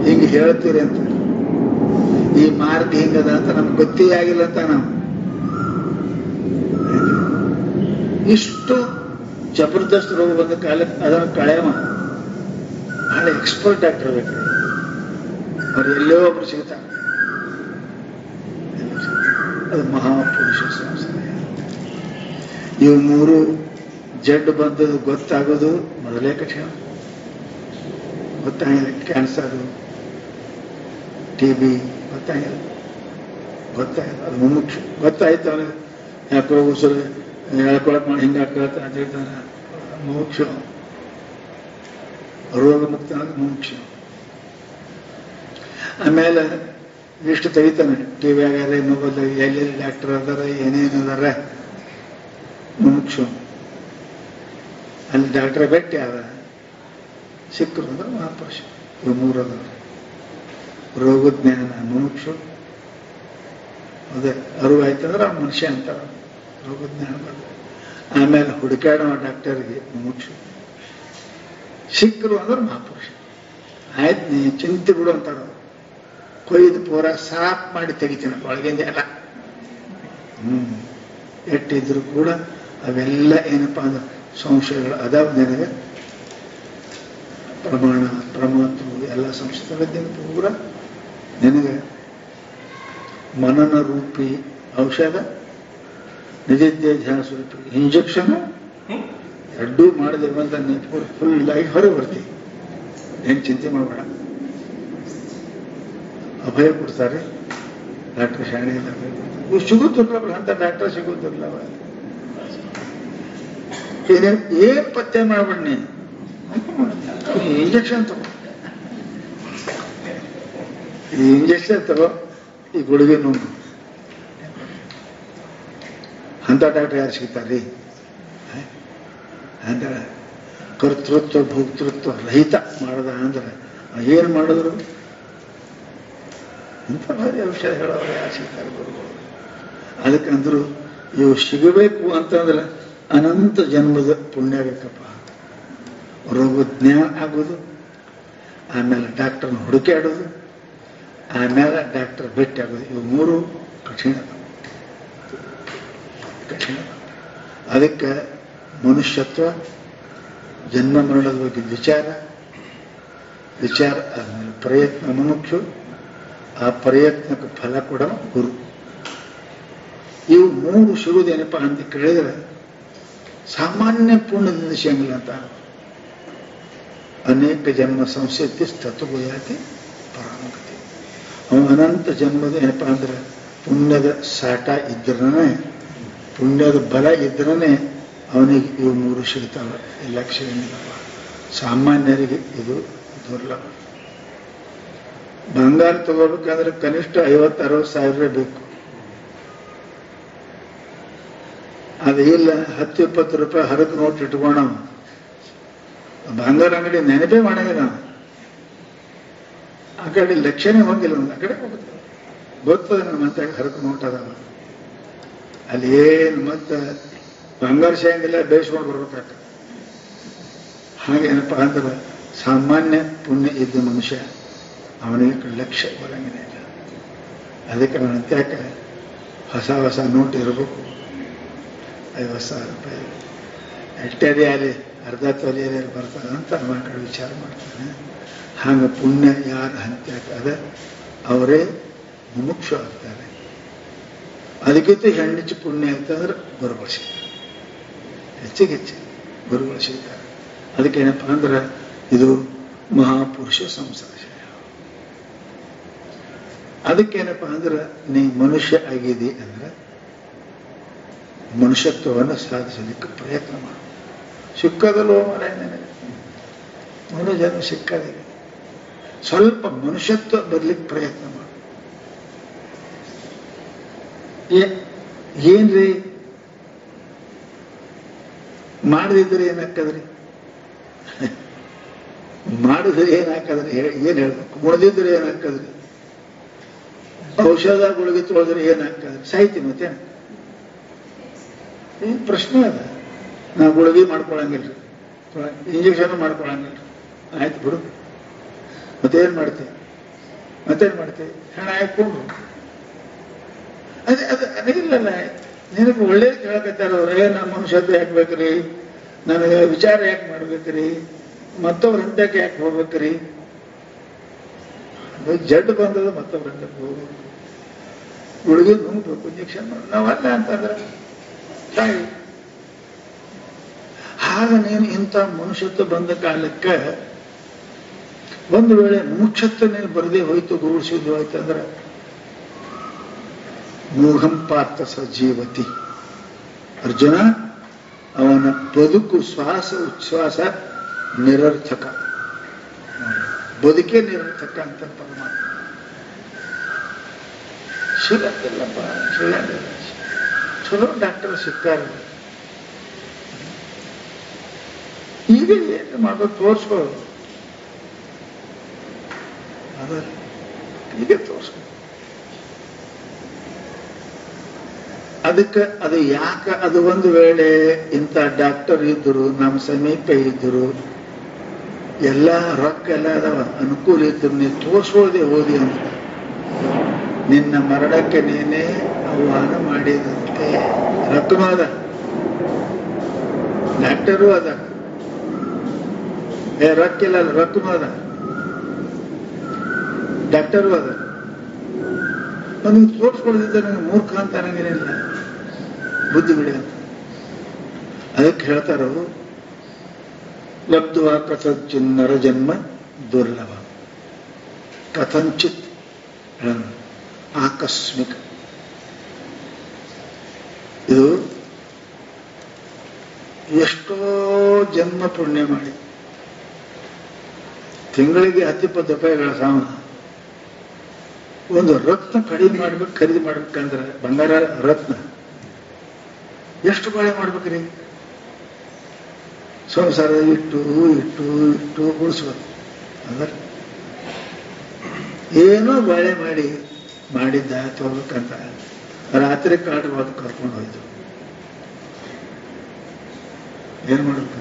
S1: ಹಿಂಗೆ ಹೇಳ್ತೀರಿ ಅಂತ, ಈ ಮಾರ್ಗ ಹಿಂಗದ ಅಂತ ನಮ್ಗೆ ಗೊತ್ತೇ ಆಗಿಲ್ಲ ಅಂತ ನಾವು. ಇಷ್ಟು ಜಬರ್ದಸ್ತ್ ರೋಗ ಬಂದ ಕಾಲಕ್ಕೆ ಅದನ್ನು ಕಳೆಯಮ ಬಹಳ ಎಕ್ಸ್ಪರ್ಟ್ ಡಾಕ್ಟರ್ ಬೇಕು. ಅವ್ರು ಎಲ್ಲೋ ಒಬ್ರು ಸಿಗ್ತಾರೆ. ಅದು ಮಹಾಪುರುಷ ಸಂಸ್ಥೆ. ಇವು ಮೂರು ಜಡ್ ಬಂದದ್ದು ಗೊತ್ತಾಗೋದು ಮೊದಲೇ ಕಠಿಣ. ಗೊತ್ತಾಗಿಲ್ಲ. ಕ್ಯಾನ್ಸರು, TB ಗೊತ್ತಾಗಿಲ್ಲ, ಗೊತ್ತಾಗಿಲ್ಲ. ಅದು ಮುಮುಕ್ಷು. ಗೊತ್ತಾಯ್ತು ಅವನಿಗೆ ಯಾಕೋ ಉಸಿರು ಹೇಳ್ಕೊಳಕ್ ಮಾಡಿ ಹಿಂಗೆ ಹಾಕತ್ತ ಅಂತ ಹೇಳ್ತಾನೆ. ಮುಮುಕ್ಷು, ರೋಗ ಮುಕ್ತ ಮುಮುಕ್ಷು. ಆಮೇಲೆ ಇಷ್ಟು ತೆಗಿತಾನೆ. TV ಆಗ್ಯಾರ, ಮೊಬೈಲ್ ಎಲ್ಲೆಲ್ಲಿ ಡಾಕ್ಟರ್ ಅದಾರ, ಏನೇನು ಅದಾರ, ಮುಮುಕ್ಷು. ಅಲ್ಲಿ ಡಾಕ್ಟರ್ ಭೇಟಿ ಆದ ಸಿಕ್ಕರು ಅಂದ್ರೆ ಮಹಾಪುರುಷ. ಇವು ಮೂರದವರು. ರೋಗಜ್ಞಾನ ಮುಮುಕ್ಷು, ಅದೇ ಅರಿವಾಯ್ತಂದ್ರೆ ಆ ಮನುಷ್ಯ ಅಂತಾರ. ರೋಗಜ್ಞಾನ ಬಂದ ಆಮೇಲೆ ಹುಡುಕಾಡೋ ಡಾಕ್ಟರ್ಗೆ ಮುಮುಕ್ಷು. ಸಿಕ್ಕರು ಅಂದ್ರೆ ಮಹಾಪುರುಷ. ಆಯ್ತು ನೀ ಚಿಂತೆ ಬಿಡು ಅಂತಾರ. ಕೊಯ್ದು ಪೂರ ಸಾಫ್ ಮಾಡಿ ತೆಗಿತೀನಿ ಒಳಗಿಂದ ಎಲ್ಲ. ಎಟ್ಟಿದ್ರು ಕೂಡ ಅವೆಲ್ಲ ಏನಪ್ಪ ಅಂದ್ರೆ ಸಂಶಯಗಳು ಅದಾವ. ನಿನಗೆ ಪ್ರಮಾಣ ಪ್ರಮಾತು ಎಲ್ಲ ಸಂಶಯ ಪೂರ ನಿನಗೆ ಮನನ ರೂಪಿ ಔಷಧ, ನಿಜದ್ಯ ಧ್ಯಾನ ಸ್ವರೂಪಿ ಇಂಜೆಕ್ಷನ್ ಎರಡೂ ಮಾಡಿದೆ ಬಂದ ಫುಲ್ ಲೈಫ್ ಹೊರಗೆ ಬರ್ತೀವಿ. ಏನು ಚಿಂತೆ ಮಾಡಬೇಡ. ಅಭಯ ಕೊಡ್ತಾರೆ ಡಾಕ್ಟರ್. ಶಾಣೆ ಇಲ್ಲ, ಅಭಯ ಕೊಡ್ತಾರೆ. ಇವು ಸಿಗುತ್ತಿರ್ಲವ ಅಂತ ಡಾಕ್ಟರ್ ಸಿಗುತ್ತಿರ್ಲವ. ಏನ್ ಪತ್ತೆ ಮಾಡ್ಬೇಡ ನೀನು. ಇಂಜೆಕ್ಷನ್ ತಗೋ, ಈ ಇಂಜೆಕ್ಷನ್ ತಗೋ, ಈ ಗುಳಿಗೆ ನುಂಗು ಅಂತ ಡಾಕ್ಟರ್ ಯಾರು ಸಿಗ್ತಾರ್ರಿ? ಅಂತ ಕರ್ತೃತ್ವ ಭೋಕ್ತೃತ್ವ ರಹಿತ ಮಾಡದ ಅಂದ್ರೆ ಏನು ಮಾಡಿದ್ರು ಇಂಥ ಭಾರಿ ಔಷಧ ಹೇಳೋರು ಯಾರು ಸಿಗ್ತಾರೆ ಗುರುಗಳು? ಅದಕ್ಕಂದ್ರು ಇವು ಸಿಗಬೇಕು ಅಂತಂದ್ರೆ ಅನಂತ ಜನ್ಮದ ಪುಣ್ಯ ಬೇಕಪ್ಪ. ರೋಗಜ್ಞಾನ ಆಗೋದು, ಆಮೇಲೆ ಡಾಕ್ಟರ್ನ ಹುಡುಕಾಡೋದು, ಆಮೇಲೆ ಡಾಕ್ಟರ್ ಭೇಟಿ ಆಗೋದು. ಇವು ಮೂರು ಕಠಿಣ ಕಠಿಣ. ಅದಕ್ಕೆ ಮನುಷ್ಯತ್ವ, ಜನ್ಮ ಮರಣದ ಬಗ್ಗೆ ವಿಚಾರ ಆದ್ಮೇಲೆ ಪ್ರಯತ್ನ ಮುಮುಕ್ಷು, ಆ ಪ್ರಯತ್ನಕ್ಕೆ ಫಲ ಕೊಡ ಗುರು. ಇವು ಮೂರು ಸಿಗುವುದೇನಪ್ಪ ಅಂತ ಕೇಳಿದ್ರೆ ಸಾಮಾನ್ಯ ಪೂರ್ಣದಿಂದ ಸಿಗಂಗಿಲ್ಲ ಅಂತ. ಅನೇಕ ಜನ್ಮ ಸಂಸ್ಕೃತಿ ತತ್ವಯಾತಿ ಪರಾಮಗತಿ. ಅವನು ಅನಂತ ಜನ್ಮದ ಏನಪ್ಪ ಅಂದ್ರೆ ಪುಣ್ಯದ ಸಾಟ ಇದ್ರನೇ, ಪುಣ್ಯದ ಬಲ ಇದ್ರನೇ ಅವನಿಗೆ ಇವು ಮೂರು ಸಿಗ್ತಾವ. ಎಲ್ಲ ಸಿಗಂಗಿಲ್ಲವ. ಸಾಮಾನ್ಯರಿಗೆ ಇದು ದುರ್ಲಭ. ಬಂಗಾರ ತಗೋಬೇಕಂದ್ರೆ ಕನಿಷ್ಠ 50-60 ಸಾವಿರ ಬೇಕು. ಅದು ಇಲ್ಲ 10-20 ರೂಪಾಯಿ ಹರಕು ನೋಟ್ ಇಟ್ಕೊಂಡ ಬಂಗಾರ ಅಂಗಡಿ ನೆನಪೇ ಮಾಡಂಗಿಲ್ಲ ನಾವು. ಆ ಕಡೆ ಲಕ್ಷ್ಯನೇ ಹೋಗಿಲ್ಲ, ಆ ಕಡೆ ಹೋಗುತ್ತೆ ಗೊತ್ತದ ನಮ್ಮ ಮತ್ತೆ ಹರಕು ನೋಟದವ ಅಲ್ಲಿ ಏನು ಮತ್ತೆ ಬಂಗಾರ ಸಿಗಂಗಿಲ್ಲ, ಬೇಯಿಸ್ಕೊಂಡು ಬರ್ಬೇಕಾಗ. ಹಾಗೇನಪ್ಪ ಅಂದ್ರೆ ಸಾಮಾನ್ಯ ಪುಣ್ಯ ಇದ್ದ ಮನುಷ್ಯ ಅವನಿಗೆ ಲಕ್ಷ್ಯ ಬರಂಗಿಲ್ಲ. ಅದಕ್ಕೆ ಅವನ ಅಂತ್ಯಕ್ಕೆ ಹೊಸ ನೋಟ್ ಇರಬೇಕು. 50,000 ರೂಪಾಯಿ ಎಷ್ಟೇ ಅಲ್ಲಿ ಅರ್ಧ ತೊಲೆಯಲ್ಲಿ ಬರ್ತಾನೆ ಅಂತ ಅವನ ಕಡೆ ವಿಚಾರ ಮಾಡ್ತಾನೆ. ಹಾಗೆ ಪುಣ್ಯ ಯಾರು ಅಂತ್ಯಕ್ಕೆ ಅದ ಅವರೇ ಮುಮುಕ್ಷು ಆಗ್ತಾರೆ. ಅದಕ್ಕಿಂತ ಹೆಣ್ಣಿಚ್ಚು ಪುಣ್ಯ ಅಂತಂದ್ರೆ ಗುರುಗಳು ಸಿಗ್ತಾರೆ, ಹೆಚ್ಚಿಗೆ ಗುರುಗಳು ಸಿಗ್ತಾರೆ. ಅದಕ್ಕೇನಪ್ಪ ಅಂದ್ರೆ ಇದು ಮಹಾಪುರುಷ ಸಂಸಾರ. ಅದಕ್ಕೇನಪ್ಪ ಅಂದ್ರೆ ನೀ ಮನುಷ್ಯ ಆಗಿದಿ ಅಂದ್ರೆ ಮನುಷ್ಯತ್ವವನ್ನು ಸಾಧಿಸಲಿಕ್ಕೆ ಪ್ರಯತ್ನ ಮಾಡು. ಸಿಕ್ಕದಲ್ಲೋ ಮರ ನನಗೆ ಮನುಜನ ಸಿಕ್ಕದಿಲ್ಲ, ಸ್ವಲ್ಪ ಮನುಷ್ಯತ್ವ ಬರ್ಲಿಕ್ಕೆ ಪ್ರಯತ್ನ ಮಾಡು. ಏನ್ರಿ ಮಾಡದಿದ್ರೆ ಏನಾಗ್ತದ್ರಿ? ಮಾಡಿದ್ರೆ ಏನಾಗ್ತದ್ರಿ? ಏನ್ ಹೇಳ್ಬೇಕು? ಮುಡ್ದಿದ್ರೆ ಏನಾಗ್ತದ್ರಿ? ಔಷಧ ಗುಳಿಗೆ ತೊಳೆದ್ರೆ ಏನಾಗ್ತದ್ರಿ? ಸಾಯ್ತಿ ಮತ್ತೆ ಏನ್ ಪ್ರಶ್ನೆ ಅದ. ನಾವು ಗುಳಿಗೆ ಮಾಡ್ಕೊಳಂಗಿಲ್ರಿ, ಇಂಜೆಕ್ಷನ್ ಮಾಡ್ಕೊಳಂಗಿಲ್ರಿ. ಆಯ್ತು ಬಿಡು, ಮತ್ತೇನ್ ಮಾಡ್ತೇವೆ? ಹೆಣ ಹಾಕೊಂಡು ಅದೇ ಇಲ್ಲಲ್ಲ. ನಿನಗೆ ಒಳ್ಳೇದು ಕೇಳಕತ್ತಾರ ಅವ್ರೆ, ನಮ್ಮ ಮನುಷ್ಯತ್ವ ಯಾಕೆ ಬೇಕ್ರಿ, ನನಗೆ ವಿಚಾರ ಯಾಕೆ ಮಾಡ್ಬೇಕ್ರಿ, ಮತ್ತೊಬ್ರ ಹಂತಕ್ಕೆ ಯಾಕೆ ಹೋಗ್ಬೇಕ್ರಿ? ಜಡ್ ಬಂದದ ಮತ್ತೊಬ್ರ ಹಂತಕ್ಕೆ ಹೋಗ್ಬೇಕು, ಗುಳಿಗೆ ನುಂಗ್ಬೇಕು, ಇಂಜೆಕ್ಷನ್ ಮಾಡಿ ನಾವಲ್ಲ ಅಂತಂದ್ರೆ ತಾಯಿ. ಆಗ ನೀನು ಇಂಥ ಮನುಷ್ಯತ್ವ ಬಂದ ಕಾಲಕ್ಕೆ ಒಂದು ವೇಳೆ ಮುಖ್ಯತ್ವ ನೀನು ಬರದೇ ಹೋಯ್ತು, ಗುರುಸಿದ್ದು ಹೋಯ್ತಂದ್ರೆ ಮೂಢಂ ಪಾರ್ಥ ಸಜೀವತಿ. ಅರ್ಜುನ, ಅವನ ಬದುಕು ಶ್ವಾಸ ಉಚ್ಛ್ವಾಸ ನಿರರ್ಥಕ, ಬದುಕೇ ನಿರರ್ಥಕ ಅಂತ ಪರಮಾತ್ಮ. ಸಿಗತ್ತಿಲ್ಲಪ್ಪ, ಸಿಗಂಗಿಲ್ಲ. ಚಲೋ ಡಾಕ್ಟರ್ ಸಿಕ್ಕಾರ. ಈಗ ಏನು ಮಾಡೋದು? ತೋರಿಸ್ಕೊಳ್ಳೋದು, ಅದ ಈಗ ತೋರಿಸ್ಕೊ. ಅದಕ್ಕೆ ಅದು ಯಾಕೆ? ಅದು ಒಂದು ವೇಳೆ ಇಂಥ ಡಾಕ್ಟರ್ ಇದ್ರು, ನಮ್ಮ ಸಮೀಪ ಇದ್ರು, ಎಲ್ಲ ರೊಕ್ಕ ಎಲ್ಲ ಅದಾವ, ಅನುಕೂಲ ಇದ್ರು, ನೀವು ತೋರಿಸೋದೇ ಓದಿ ಅಂತ ನಿನ್ನ ಮರಣಕ್ಕೆ ನೀನೇ ಆಹ್ವಾನ ಮಾಡಿದಂತೆ. ರೊಕ್ಕನೂ ಅದ, ಡಾಕ್ಟರು ಅದ, ರೊಕ್ಕಿಲ್ಲ, ರೊಕ್ಕನೂ ಅದ, ಡಾಕ್ಟರು ಅದ. ನನಗೆ ತೋರಿಸ್ಕೊಳ್ದಿದ್ದ ನನಗೆ ಮೂರ್ಖ ಅಂತ ನನಗೇನಿಲ್ಲ, ಬುದ್ಧಿ ಬಿಡಿ ಅಂತ. ಅದಕ್ಕೆ ಹೇಳ್ತಾರೋ, ಲಬ್ಧ್ವಾ ಕಥಂಚಿತ್ ನರಜನ್ಮ ದುರ್ಲಭ, ಕಥಂಚಿತ್ ಆಕಸ್ಮಿಕ. ಇದು ಎಷ್ಟೋ ಜನ್ಮ ಪುಣ್ಯ ಮಾಡಿ ತಿಂಗಳಿಗೆ 10-20 ರೂಪಾಯಿಗಳ ಸಾಮಾನ, ಒಂದು ರತ್ನ ಕಡಿಮೆ ಮಾಡ್ಬೇಕು, ಖರೀದಿ ಮಾಡ್ಬೇಕಂದ್ರೆ ಬಂಗಾರ ರತ್ನ ಎಷ್ಟು ಬಾಳೆ ಮಾಡ್ಬೇಕ್ರಿ? ಸಂಸಾರ ಇಟ್ಟು ಉಳಿಸ್ಬೇಕು. ಅಂದ್ರೆ ಏನೋ ಬಾಳೆ ಮಾಡಿದ್ದ ತಗೋಬೇಕಂತ ರಾತ್ರಿ ಕಾಡು ಹೋದ್ ಕರ್ಕೊಂಡು ಹೋಯ್ತು. ಏನ್ ಮಾಡ್ಬೇಕು?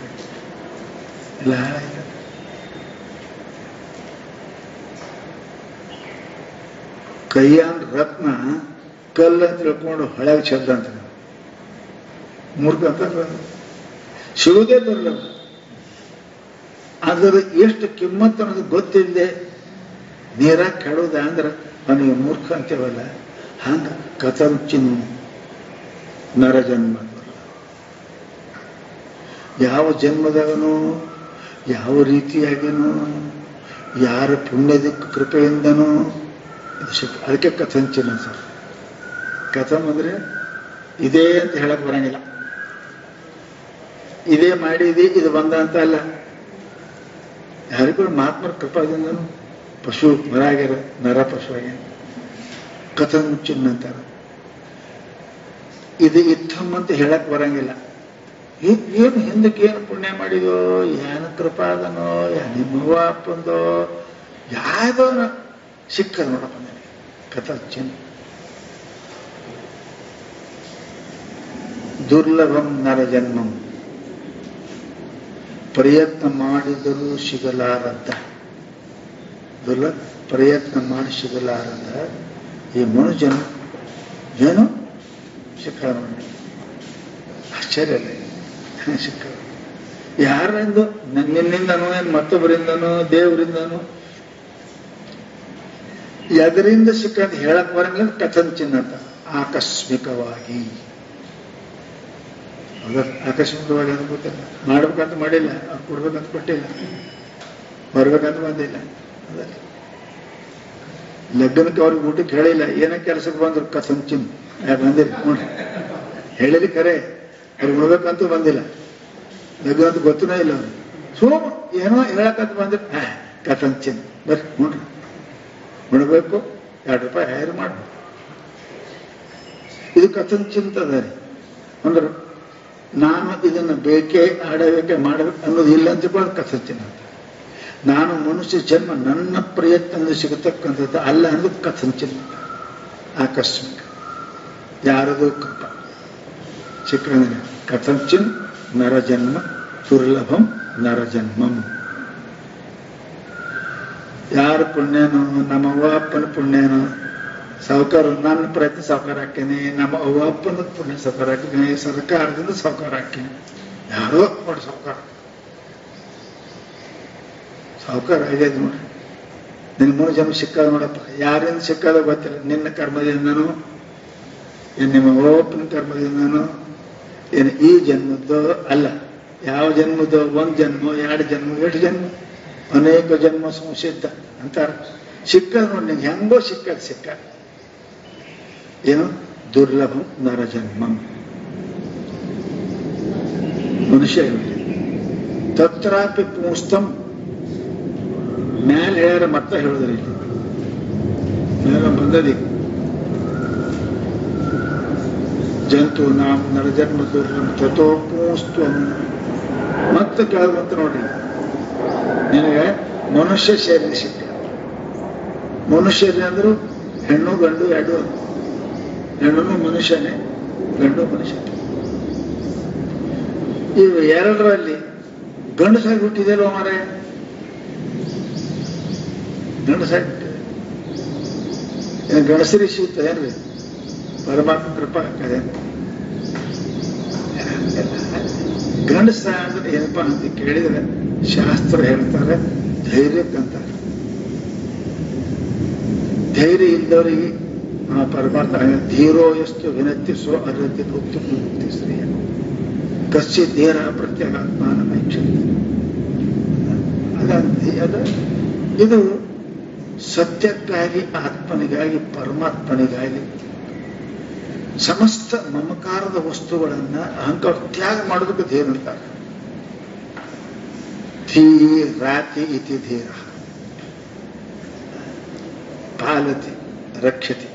S1: ಎಲ್ಲ ಹಾಳಾಯ್ತು. ಕೈಯಾನ್ ರತ್ನ ಕಲ್ಲ ಅಂತ ತಿಳ್ಕೊಂಡು ಹಳೆಗೆ ಶಬ್ದ ಅಂತ ಮೂರ್ಖ ಅಂತ ಸಿಗುವುದೇ ಬರಲ್ಲ. ಅದರ ಎಷ್ಟು ಕಿಮ್ಮತ್ತು ಅನ್ನೋದು ಗೊತ್ತಿಲ್ಲದೆ ನೇರ ಕೆಡೋದ ಅಂದ್ರೆ ಅವನಿಗೆ ಮೂರ್ಖ ಅಂತೇವಲ್ಲ. ಹಂಗ ಕಥಂಚಿನ್ ನರಜನ್ಮ, ಯಾವ ಜನ್ಮದಾಗನೋ ಯಾವ ರೀತಿಯಾಗಿನೋ ಯಾರ ಪುಣ್ಯದ ಕೃಪೆಯಿಂದನೋ ಅದಕ್ಕೆ ಕಥಂಚಿನ ಸರ್. ಕಥಂ ಅಂದ್ರೆ ಇದೇ ಅಂತ ಹೇಳಕ್ ಬರಂಗಿಲ್ಲ, ಇದೇ ಮಾಡಿದಿ ಇದು ಬಂದ ಅಂತ ಅಲ್ಲ. ಯಾರಿಗೂ ಮಹಾತ್ಮರ ಕೃಪಾದಿಂದನು ಪಶು ಮರ ಆಗ್ಯಾರ, ನರ ಪಶು ಆಗ್ಯಾರ. ಕಥಂಚಿನ್ ಅಂತಾರ. ಇದು ಇತ್ತಮ್ ಅಂತ ಹೇಳಕ್ ಬರಂಗಿಲ್ಲ. ಏನು ಹಿಂದಕ್ಕೆ ಏನು ಪುಣ್ಯ ಮಾಡಿದೋ, ಏನು ಕೃಪಾದನೋ, ನಿಮ್ಮವ್ವ ಅಪ್ಪಂದೋ ಯಾವ್ದೋ ಸಿಕ್ಕದ ನೋಡಪ್ಪ ನನಗೆ ಕಥಚಿನ್. ದುರ್ಲಭಂ ನರಜನ್ಮಂ, ಪ್ರಯತ್ನ ಮಾಡಿದರೂ ಸಿಗಲಾರದ್ದ. ಪ್ರಯತ್ನ ಮಾಡಿ ಸಿಗಲಾರದ ಈ ಮನುಜನ ಏನು ಸಿಕ್ಕ ನೋಡಿ. ಆಶ್ಚರ್ಯ ಅಲ್ಲ, ಸಿಕ್ಕ ಯಾರಿಂದು, ನಿನ್ನಿಂದನೋ ಏನು ಮತ್ತೊಬ್ಬರಿಂದನೋ ದೇವರಿಂದನೋ ಎದರಿಂದ ಸಿಕ್ಕಂತ ಹೇಳಕ್ ಬರಂಗಿಲ್ಲ. ಕಥಂಚಿನ್ ಅಂತ ಆಕಸ್ಮಿಕವಾಗಿ. ಆಕಸ್ಮಿಕವಾಗಿ ಅಂತ ಗೊತ್ತಿಲ್ಲ, ಮಾಡ್ಬೇಕಂತ ಮಾಡಿಲ್ಲ, ಅವ್ರು ಕೊಡ್ಬೇಕಂತ ಕೊಟ್ಟಿಲ್ಲ, ಬರ್ಬೇಕಂತ ಬಂದಿಲ್ಲ. ಅದಲ್ಲ ಲಗ್ನಕ್ಕೆ ಅವ್ರಿಗೆ ಊಟಕ್ಕೆ ಹೇಳಿಲ್ಲ, ಏನ ಕೆಲಸಕ್ಕೆ ಬಂದ್ರು ಕಥಂಚಿನ್ ಬಂದಿಲ್ಲ ನೋಡ್ರಿ. ಹೇಳಿರಿ ಕರೆ, ಅವ್ರಿಗೆ ನೋಡ್ಬೇಕಂತೂ ಬಂದಿಲ್ಲ, ಲಗ್ನ ಅಂತ ಗೊತ್ತನೇ ಇಲ್ಲ ಅವ್ರು. ಸೋಮ ಏನೋ ಹೇಳಕಂತ ಬಂದ್ರೆ ಕಥಂಚಿನ್ ಬರ್ರಿ ನೋಡ್ರಿ, ಬಿಡ್ಬೇಕು, 2 ರೂಪಾಯಿ ಹೈರ್ ಮಾಡ್ಬೇಕು. ಇದು ಕಥಂಚಿಂತದ ರೀ. ಅಂದ್ರೆ ನಾನು ಇದನ್ನು ಬೇಕೇ ಆಡಬೇಕೆ ಮಾಡಬೇಕು ಅನ್ನೋದು ಇಲ್ಲ ಅಂತ ಕಥಂಚಿನ. ನಾನು ಮನುಷ್ಯ ಜನ್ಮ ನನ್ನ ಪ್ರಯತ್ನದಿಂದ ಸಿಗತಕ್ಕಂಥದ್ದು ಅಲ್ಲ ಅನ್ನೋದು ಕಥಂಚಿನ. ಆಕಸ್ಮಿಕ, ಯಾರದು ಕೃಪ ಸಿಕ್ಕ ಕಥಂಚಿನ್ ನರಜನ್ಮ ದುರ್ಲಭಂ ನರಜನ್ಮಂ. ಯಾರ ಪುಣ್ಯನೋ, ನಮ್ಮ ಅವ್ವ ಅಪ್ಪನ ಪುಣ್ಯನೋ, ಸಾವುಕಾರ ನನ್ನ ಪ್ರಯತ್ನ ಸಾವುಕಾರ ಹಾಕೇನೆ, ನಮ್ಮ ಅವ್ವ ಅಪ್ಪನ ಪುಣ್ಯ ಸಾವುಕಾರ ಹಾಕಿದ್ದೀನಿ, ಸರ್ಕಾರದಿಂದ ಸಾವುಕಾರ ಹಾಕೀನಿ, ಯಾರೋ ನೋಡಿ ಸಾವುಕಾರ ಆಗ್ಯದ ನೋಡ್ರಿ. ನಿನ್ನ 3 ಜನ್ಮ ಸಿಕ್ಕದ ನೋಡಪ್ಪ. ಯಾರಿಂದ ಸಿಕ್ಕದ ಗೊತ್ತಿಲ್ಲ, ನಿನ್ನ ಕರ್ಮದಿಂದನೋ ಏನು ನಿಮ್ಮ ಅವ್ವ ಅಪ್ಪನ ಕರ್ಮದಿಂದನೋ ಏನು ಈ ಜನ್ಮದ್ದೋ ಅಲ್ಲ. ಯಾವ ಜನ್ಮದೋ, 1 ಜನ್ಮ 2 ಜನ್ಮ 8 ಜನ್ಮ ಅನೇಕ ಜನ್ಮ ಸಂಸಿದ್ಧ ಅಂತಾರ. ಸಿಕ್ಕದ ನೋಡಿ ನಿಂಗೆ ಹೆಂಗೋ ಸಿಕ್ಕ ಏನು ದುರ್ಲಭಂ ನರಜನ್ಮಂ. ಮನುಷ್ಯ ತತ್ರಾಪಿ ಪುಂಸ್ತಂ ಮ್ಯಾಲ ಹೇಳ್ಯಾರ, ಮತ್ತ ಹೇಳಿದ್ರಿ ಮ್ಯಾಲ ಬಂದದಿ ಜಂತು ನಾಂ ನರಜನ್ಮ ದುರ್ಲಭ ತಥೋ ಪುಂಸ್ತ್ವಂ. ಮತ್ತೆ ಕೇಳದಂತ ನೋಡ್ರಿ, ನಿನಗೆ ಮನುಷ್ಯ ಶರೀರ ಸಿಕ್ಕ. ಮನುಷ್ಯರೇ ಅಂದ್ರು ಹೆಣ್ಣು ಗಂಡು 2. ಹೆಣ್ಣು ಮನುಷ್ಯನೇ, ಗಂಡು ಮನುಷ್ಯ. ಇವು 2ರಲ್ಲಿ ಗಂಡಸಾಗಿ ಹುಟ್ಟಿದೆಯಲ್ವ ಮಾರೇ, ಗಂಡಸಾಗಿ ಹುಟ್ಟಿದೆ. ಗಂಡಸರಿಗೆ ಸಿಗ್ತದೇನ್ರಿ? ಪರಮಾತ್ಮ ಕೃಪಾ ಆಗ್ತದೆ. ಗಂಡಸ ಅಂದ್ರೆ ಏನಪ್ಪ ಅಂತ ಕೇಳಿದ್ರೆ ಶಾಸ್ತ್ರ ಹೇಳ್ತಾರೆ ಧೈರ್ಯಕ್ಕಂತಾರೆ. ಧೈರ್ಯ ಇದ್ದವರಿಗೆ ಪರಮಾತ್ಮ ಧೀರೋ ಎಷ್ಟು ವಿನತ್ತಿ ಸೋ ಅರ್ಹತೆ ಉತ್ತಮ ಮುಕ್ತಿ ಶ್ರೇಯ ಕಚ್ಚಿ ಧೀರ ಪ್ರತ್ಯಗಾತ್ಮಾನ ಇದು ಸತ್ಯಕ್ಕಾಗಿ, ಆತ್ಮನಿಗಾಗಿ, ಪರಮಾತ್ಮನಿಗಾಗಿ ಸಮಸ್ತ ಮಮಕಾರದ ವಸ್ತುಗಳನ್ನ ಅಹಂಕಾರ ತ್ಯಾಗ ಮಾಡೋದಕ್ಕೆ ಧೀರ ಅಂತಾರೆ. ಧೀರಾತಿ ಇತಿ ಧೀರ ಪಾಲತಿ ರಕ್ಷತಿ.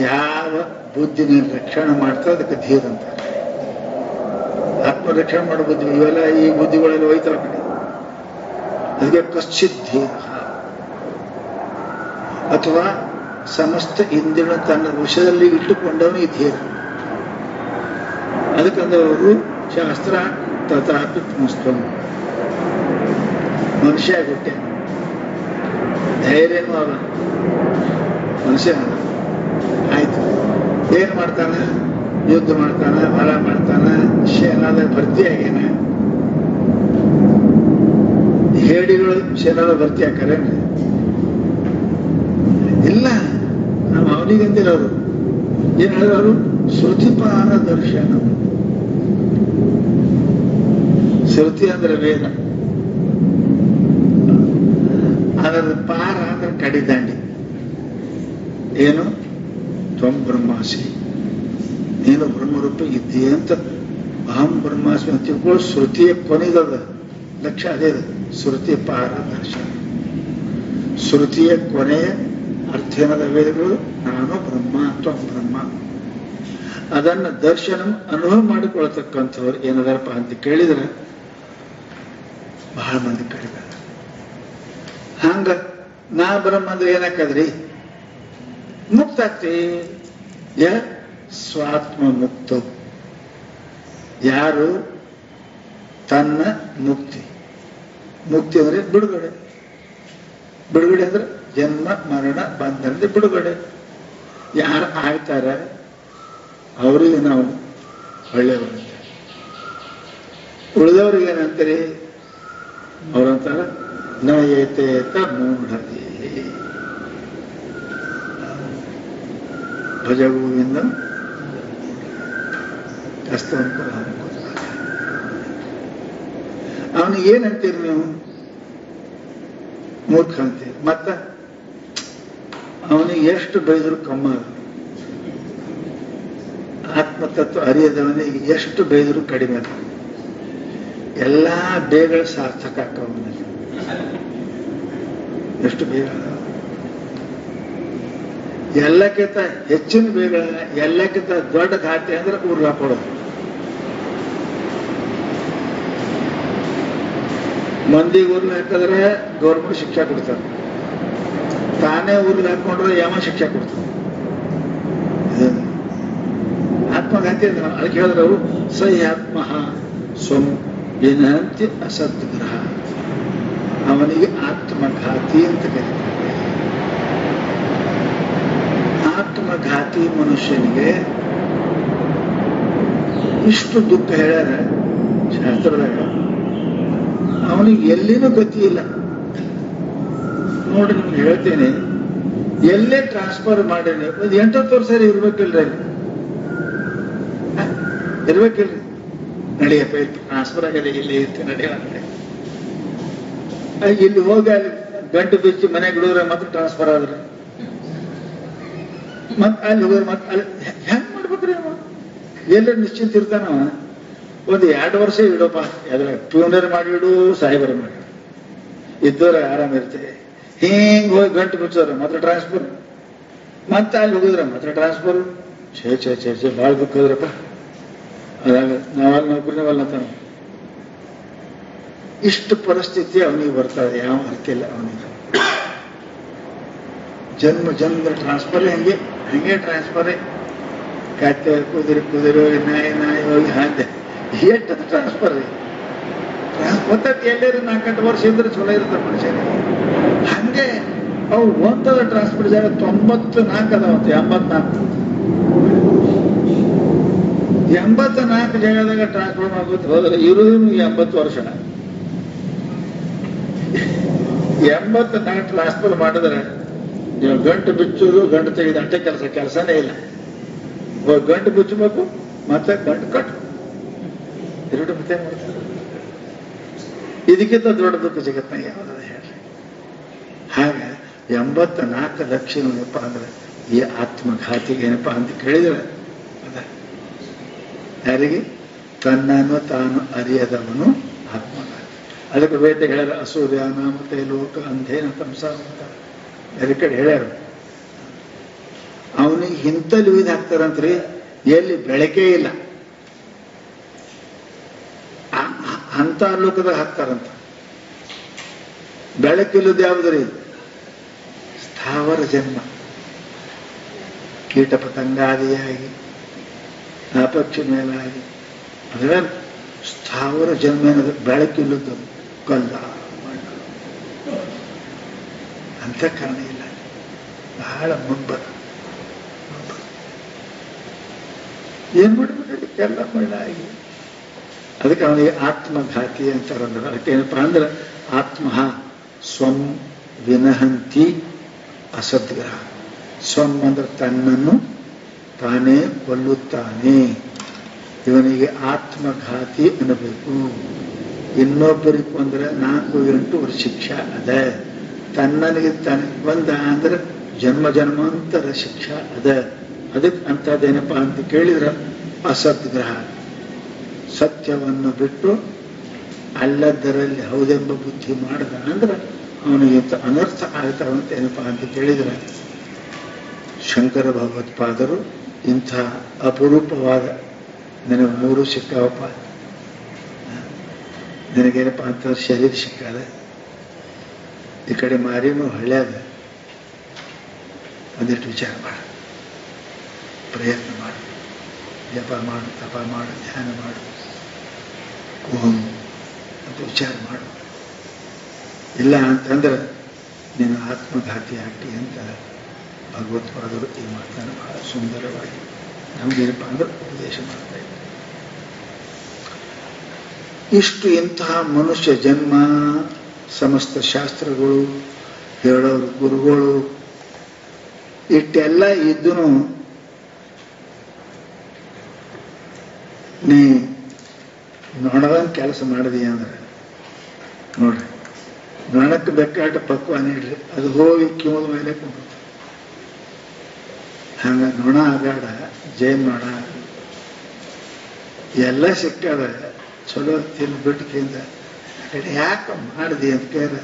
S1: ಯಾವ ಬುದ್ಧಿನ ರಕ್ಷಣೆ ಮಾಡ್ತಾ ಅದಕ್ಕೆ ಧೀರ ಅಂತಾರೆ. ಆತ್ಮರಕ್ಷಣೆ ಮಾಡೋ ಬುದ್ಧಿ ಇವೆಲ್ಲ ಈ ಬುದ್ಧಿಗಳೆಲ್ಲ ಹೋಯ್ತಾವ ಕಡೆ. ಅದಕ್ಕೆ ಕಶ್ಚಿತ್ ಧೀರ ಅಥವಾ ಸಮಸ್ತ ಇಂದ್ರಿಯ ತನ್ನ ವಶದಲ್ಲಿ ಇಟ್ಟುಕೊಂಡವನಿಗೆ ಧೀರ. ಅದಕ್ಕಂದವರು ಶಾಸ್ತ್ರ ತಥಾಪಿ ಪುಂಸ್ತ್ವಂ. ಮನುಷ್ಯ ಹುಟ್ಟೆ ಧೈರ್ಯನೂ ಅವ ಮನುಷ್ಯ. ಆಯ್ತು, ಏನ್ ಮಾಡ್ತಾನ? ಯುದ್ಧ ಮಾಡ್ತಾನ, ಹೊಲ ಮಾಡ್ತಾನ, ಸೇನಾದ ಭರ್ತಿ ಆಗ್ಯಾನ. ಹೇಡಿಗಳು ಸೇನಾದ ಭರ್ತಿ ಹಾಕಾರೇನ್ರಿ? ಇಲ್ಲ. ನಾವು ಅವನಿಗಂದಿರೋರು ಏನ್ ಹೇಳಿದವರು? ಶ್ರುತಿಪಾರ ದರ್ಶನ. ಶ್ರುತಿ ಅಂದ್ರೆ ವೇದ, ಅದರ ಪಾರ ಅಂದ್ರೆ ಕಡಿದಾಂಡಿ. ಏನು? ತ್ವಂ ಬ್ರಹ್ಮಾಸಿ, ನೀನು ಬ್ರಹ್ಮರೂಪ ಇದ್ದೀಯ ಅಂತ. ಅಹಂ ಬ್ರಹ್ಮಾಸ್ಮಿ ಅಂತ ತಿಳ್ಕೊಳ್ಳೋ ಶ್ರುತಿಯ ಕೊನೆಗದ ಲಕ್ಷ್ಯ ಅದೇ. ಶ್ರುತಿ ಪಾರ ದರ್ಶನ. ಶ್ರುತಿಯ ಕೊನೆಯ ಅರ್ಥೇನದ ವೇದಗಳು ನಾನು ಬ್ರಹ್ಮ ತ್ವಂ ಬ್ರಹ್ಮ. ಅದನ್ನ ದರ್ಶನ ಅನುಭವ ಮಾಡಿಕೊಳ್ತಕ್ಕಂಥವ್ರು ಏನದಾರಪ್ಪ ಅಂತ ಕೇಳಿದ್ರೆ ಬಹಳ ಮಂದಿ ಕಡಿಮೆ. ಹಂಗ ನಾ ಬ್ರಹ್ಮ ಅಂದ್ರೆ ಏನಾಕದ್ರಿ? ಮುಕ್ತ ಆಗ್ತಿ. ಸ್ವಾತ್ಮ ಮುಕ್ತ, ಯಾರು ತನ್ನ ಮುಕ್ತಿ. ಮುಕ್ತಿ ಅಂದ್ರೆ ಬಿಡುಗಡೆ. ಬಿಡುಗಡೆ ಅಂದ್ರೆ ಜನ್ಮ ಮರಣ ಬಂಧನದ ಬಿಡುಗಡೆ. ಯಾರು ಆಗ್ತಾರ ಅವರಿಗೆ ನಾವು ಒಳ್ಳೆಯವರಂತ. ಉಳಿದವ್ರಿಗೆ ಏನಂತೀರಿ? ಅವ್ರಂತಾರ ನಯತೇತ ಮೂಢದೇ ಭಜ ಗೋವಿಂದ ಕಸ್ತವಂತರ. ಅವನಿಗೆ ಏನಂತೀರಿ ನೀವು? ಮೂರ್ಖ ಅಂತೀರಿ. ಮತ್ತ ಅವನಿಗೆ ಎಷ್ಟು ಬೈದ್ರು ಕಮ್ಮ. ಆತ್ಮತತ್ವ ಅರಿಯದವನಿಗೆ ಎಷ್ಟು ಬೈದ್ರು ಕಡಿಮೆ. ಅದ ಎಲ್ಲಾ ಬೇಗಳು ಸಾರ್ಥಕ ಆಕ್ಕವನಲ್ಲಿ. ಎಷ್ಟು ಬೇಗ ಎಲ್ಲಕ್ಕಿಂತ ಹೆಚ್ಚಿನ ಬೇಗ, ಎಲ್ಲಕ್ಕಿಂತ ದೊಡ್ಡ ಖಾತೆ ಅಂದ್ರೆ ಊರ್ಗೆ ಹಾಕೊಡೋದು. ಮಂದಿಗೆ ಊರ್ಗೆ ಹಾಕಿದ್ರೆ ಗೌರ್ಮೆಂಟ್ ಶಿಕ್ಷೆ ಕೊಡ್ತಾರೆ, ತಾನೇ ಊರ್ಗೆ ಹಾಕೊಂಡ್ರೆ ಯಮ ಶಿಕ್ಷೆ ಕೊಡ್ತಾರೆ. ಆತ್ಮಘಾತಿ ಅಂದ್ರೆ ಅದಕ್ಕೆ ಹೇಳಿದ್ರು ಅವರು ಸೈ ಆತ್ಮ ಸ್ವಂ ವಿನಂತಿ ಅಸದ್ಗ್ರಹ. ಅವನಿಗೆ ಆತ್ಮಘಾತಿ ಅಂತ ಕರೀತಾರೆ. ಆತ್ಮಘಾತಿ ಮನುಷ್ಯನಿಗೆ ಇಷ್ಟು ದುಃಖ ಹೇಳ್ಯಾರ ಶಾಸ್ತ್ರದಾಗ. ಅವನಿಗೆ ಎಲ್ಲಿನೂ ಗತಿ ಇಲ್ಲ ನೋಡಿ. ನಿಮ್ಗೆ ಹೇಳ್ತೇನೆ, ಎಲ್ಲೇ ಟ್ರಾನ್ಸ್ಫರ್ ಮಾಡೇನೆ ಒಂದು 8 ವರ್ಷ ಇರ್ಬೇಕಿಲ್ರಿ, ಇರ್ಬೇಕಿಲ್ರಿ. ನಡಿಯಪ್ಪ ಇಲ್ಲಿ ಟ್ರಾನ್ಸ್ಫರ್ ಆಗಿದೆ, ಇಲ್ಲಿ ಇರ್ತೀನಿ ನಡೆಯ. ಇಲ್ಲಿ ಹೋಗಿ ಅಲ್ಲಿ ಗಂಟು ಬಿಚ್ಚಿ ಮನೆಗೆ ಹುಡುಗ್ರೆ ಮತ್ತೆ ಟ್ರಾನ್ಸ್ಫರ್ ಆದ್ರೆ ಮತ್ತೆ ಅಲ್ಲಿ ಹೋಗಿ ಮತ್ತೆ ಅಲ್ಲಿ ಹೆಂಗ್ ಮಾಡ್ಬೇಕ್ರಿ? ಅವ ಎಲ್ಲರೂ ನಿಶ್ಚಿಂತ ಇರ್ತಾನ. ಒಂದು 2 ವರ್ಷ ಇಡೋಪ್ಪ, ಅದ್ರ ಪ್ಯೂನರ್ ಮಾಡಿಡು, ಸಾಹೇಬರ ಮಾಡಿ ಇದ್ದವ್ರ ಆರಾಮ ಇರ್ತೇವೆ. ಹಿಂಗ್ ಹೋಗಿ ಗಂಟು ಬಿಚ್ಚೋರ ಮತ್ತೆ ಟ್ರಾನ್ಸ್ಫರ್, ಮತ್ತೆ ಅಲ್ಲಿ ಹೋಗಿದ್ರ ಮತ್ತೆ ಟ್ರಾನ್ಸ್ಫರ್. ಛೇ ಭಾಳ ದುಃಖ ಇದ್ರಪ್ಪ. ಅದಾಗ ನಾವಲ್ಲಿ ನೌಕರಿನವಲ್ಲ ಅಂತ ಇಷ್ಟು ಪರಿಸ್ಥಿತಿ ಅವನಿಗೆ ಬರ್ತದೆ. ಯಾವ ಅರ್ಕಿಲ್ಲ ಅವನಿಗೆ. ಜನ್ಮ ಟ್ರಾನ್ಸ್ಫರ್ ಹಂಗೆ ಟ್ರಾನ್ಸ್ಫರ್. ಕತ್ತೆ ಕುದುರೆ ಹೋಗಿ ನಾಯಿ ಹೋಗಿ ಹಾಗೆ ಎಷ್ಟು ಟ್ರಾನ್ಸ್ಫರ್. ಟ್ರಾನ್ಸ್ಫರ್ ಎಲ್ಲರೂ 4-8 ವರ್ಷ ಇದ್ರೆ ಚಲೋ ಇರುತ್ತೆ ಮನುಷ್ಯನಿಗೆ. ಹಂಗೆ ಅವು ಒಂದದ ಟ್ರಾನ್ಸ್ಫರ್ ಜಾಗ 94 ಅದಾವಂತ. 84 ಜಾಗದಾಗ ಟ್ರಾನ್ಸ್ಫರ್ ಮಾಡ್ಬೋದು. ಹೋದ್ರೆ ಇರೋದು 80 ವರ್ಷ. 84 ಟ್ರಾನ್ಸ್ಫರ್ ಮಾಡಿದ್ರೆ ನೀವು ಗಂಟು ಬಿಚ್ಚೋದು, ಗಂಟು ತೆಗೆದು ಅಷ್ಟೇ ಕೆಲಸನೇ ಇಲ್ಲ. ಗಂಟು ಬಿಚ್ಚಬೇಕು ಮತ್ತೆ ಗಂಟು ಕಟ್ಟು, 2 ಮತ್ತೆ ಮಾಡ್ತಾರೆ. ಇದಕ್ಕಿಂತ ದೊಡ್ಡ ದುಃಖ ಜಗತ್ನಾಗ ಯಾವ್ದು ಹೇಳ್ರಿ? ಹಾಗೆ 84 ಲಕ್ಷ ಏನಪ್ಪ ಅಂದ್ರೆ ಈ ಆತ್ಮಘಾತಿಗೆ ಏನಪ್ಪಾ ಅಂತ ಕೇಳಿದ್ರೆ ಅದ ಯಾರಿಗೆ? ತನ್ನನ್ನು ತಾನು ಅರಿಯದವನು ಆತ್ಮಘಾತಿ. ಅದಕ್ಕೆ ವೇದ ಹೇಳ್ಯಾರ, ಅಸೂರ್ಯ ನಾಮತೆ ಲೋಕ ಅಂಧೇನ ತಂಸ ಅಂತ ಬೇರೆ ಕಡೆ ಹೇಳ್ಯಾರ. ಅವನಿಗೆ ಹಿಂತಲ್ಲಿ ವಿಧ ಹಾಕ್ತಾರಂತ್ರಿ, ಎಲ್ಲಿ ಬೆಳಕೆ ಇಲ್ಲ ಅಂತ ಲೋಕದಾಗ ಹಾಕ್ತಾರಂತ. ಬೆಳಕಿಲ್ಲದ ಯಾವುದ್ರಿ? ಸ್ಥಾವರ ಜನ್ಮ, ಕೀಟ ಪತಂಗಾದಿಯಾಗಿ ಅಪಕ್ಷಿ ಮೇಲಾಗಿ ಅದರ ಸ್ಥಾವರ ಜನ್ಮ ಏನದು? ಬೆಳಕಿಲ್ಲದ್ದು ಕಲ್ಲ ಮಣ್ಣು ಅಂತ ಕಾರಣ ಇಲ್ಲ. ಬಹಳ ಮುಂಬರ ಏನ್ ಮಾಡ್ಬೇಕು? ಎಲ್ಲ ಮಣ್ಣಾಗಿ. ಅದಕ್ಕೆ ಅವನಿಗೆ ಆತ್ಮಘಾತಿ ಅಂತಾರಂದ್ರೆ. ಅದಕ್ಕೆ ಏನಪ್ಪಾ ಅಂದ್ರೆ ಆತ್ಮ ಸ್ವಂ ವಿನಹಂತಿ ಅಸದ್ಗ್ರಹ. ಸ್ವಂ ಅಂದ್ರೆ ತನ್ನನ್ನು ತಾನೇ ಕೊಲ್ಲುತ್ತಾನೆ. ಇವನಿಗೆ ಆತ್ಮಘಾತಿ ಅನ್ನಬೇಕು. ಇನ್ನೊಬ್ಬರಿಗೆ ಕೊಂದ್ರೆ 4-8 ವರ್ಷ ಶಿಕ್ಷಾ ಅದ. ತನ್ನನಿಗೆ ಬಂದ ಅಂದ್ರೆ ಜನ್ಮಾಂತರ ಶಿಕ್ಷಾ ಅದ. ಅದಕ್ಕೆ ಅಂತದೇನಪ್ಪಾ ಅಂತ ಕೇಳಿದ್ರೆ ಅಸದ್ಗ್ರಹ. ಸತ್ಯವನ್ನು ಬಿಟ್ಟು ಅಲ್ಲದರಲ್ಲಿ ಹೌದೆಂಬ ಬುದ್ಧಿ ಮಾಡಿದ ಅಂದ್ರೆ ಅವನಿಗೆ ಅನರ್ಥ ಆಗ್ತಾವಂತ ಏನಪ್ಪಾ ಅಂತ ಕೇಳಿದ್ರೆ ಶಂಕರ ಭಗವತ್ಪಾದರು ಇಂಥ ಅಪರೂಪವಾದ ನನಗೆ 3 ಸಿಕ್ಕಾವಪ್ಪ. ನಿನಗೇನಪ್ಪ ಅಂತ ಶರೀರ ಸಿಕ್ಕಾದ, ಈ ಕಡೆ ಮಾರಿನೂ ಹಳ್ಳ್ಯಾದ. ಒಂದಿಷ್ಟು ವಿಚಾರ ಮಾಡು, ಪ್ರಯತ್ನ ಮಾಡು, ಜಪ ಮಾಡು, ತಪ ಮಾಡು, ಧ್ಯಾನ ಮಾಡು, ಓಂ ಅಂತ ವಿಚಾರ ಮಾಡು. ಇಲ್ಲ ಅಂತಂದ್ರೆ ನೀನು ಆತ್ಮಘಾತಿ ಆಗ್ತಿ ಅಂತ ಭಗವತ್ಪಾದರು ಈ ಮಾತನ್ನು ಬಹಳ ಸುಂದರವಾಗಿ ನಮಗೇನಪ್ಪ ಅಂದ್ರೆ ಉಪದೇಶ ಮಾಡ್ತಾ ಇದ್ದಾರೆ. ಇಷ್ಟು ಇಂತಹ ಮನುಷ್ಯ ಜನ್ಮ, ಸಮಸ್ತ ಶಾಸ್ತ್ರಗಳು ಹೇಳೋರು ಗುರುಗಳು ಇಟ್ಟೆಲ್ಲ ಇದ್ದನು ನೀ ನೊಣದಂಗೆ ಕೆಲಸ ಮಾಡಿದೀಯ ಅಂದ್ರೆ ನೋಡ್ರಿ, ನೊಣಕ್ಕೆ ಬೇಕಾಟ ಪಕ್ವ ನೀಡ್ರಿ, ಅದು ಹೋಗಿ ಕಿವದ ಮೇಲೆ ಕುಂತ. ಹಂಗ ನೊಣ ಆಗಾಡ, ಜೇನ್ ನೊಣ ಎಲ್ಲ ಸಿಕ್ಕಾದ, ಚಲೋ ತಿಂದು ಬಿಟ್ಟಿಂದ ಆ ಕಡೆ ಯಾಕೆ ಮಾಡಿದಿ ಅಂತ ಕೇಳ.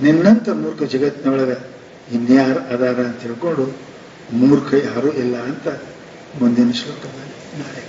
S1: ನಿನ್ನಂತ ಮೂರ್ಖ ಜಗತ್ತಿನೊಳಗ ಇನ್ಯಾರು ಅದಾರ ಅಂತ ತಿಳ್ಕೊಂಡು ಮೂರ್ಖ ಯಾರೂ ಇಲ್ಲ ಅಂತ ಮುಂದಿನ ಶ್ಲೋಕದಲ್ಲಿ ನಾಳೆ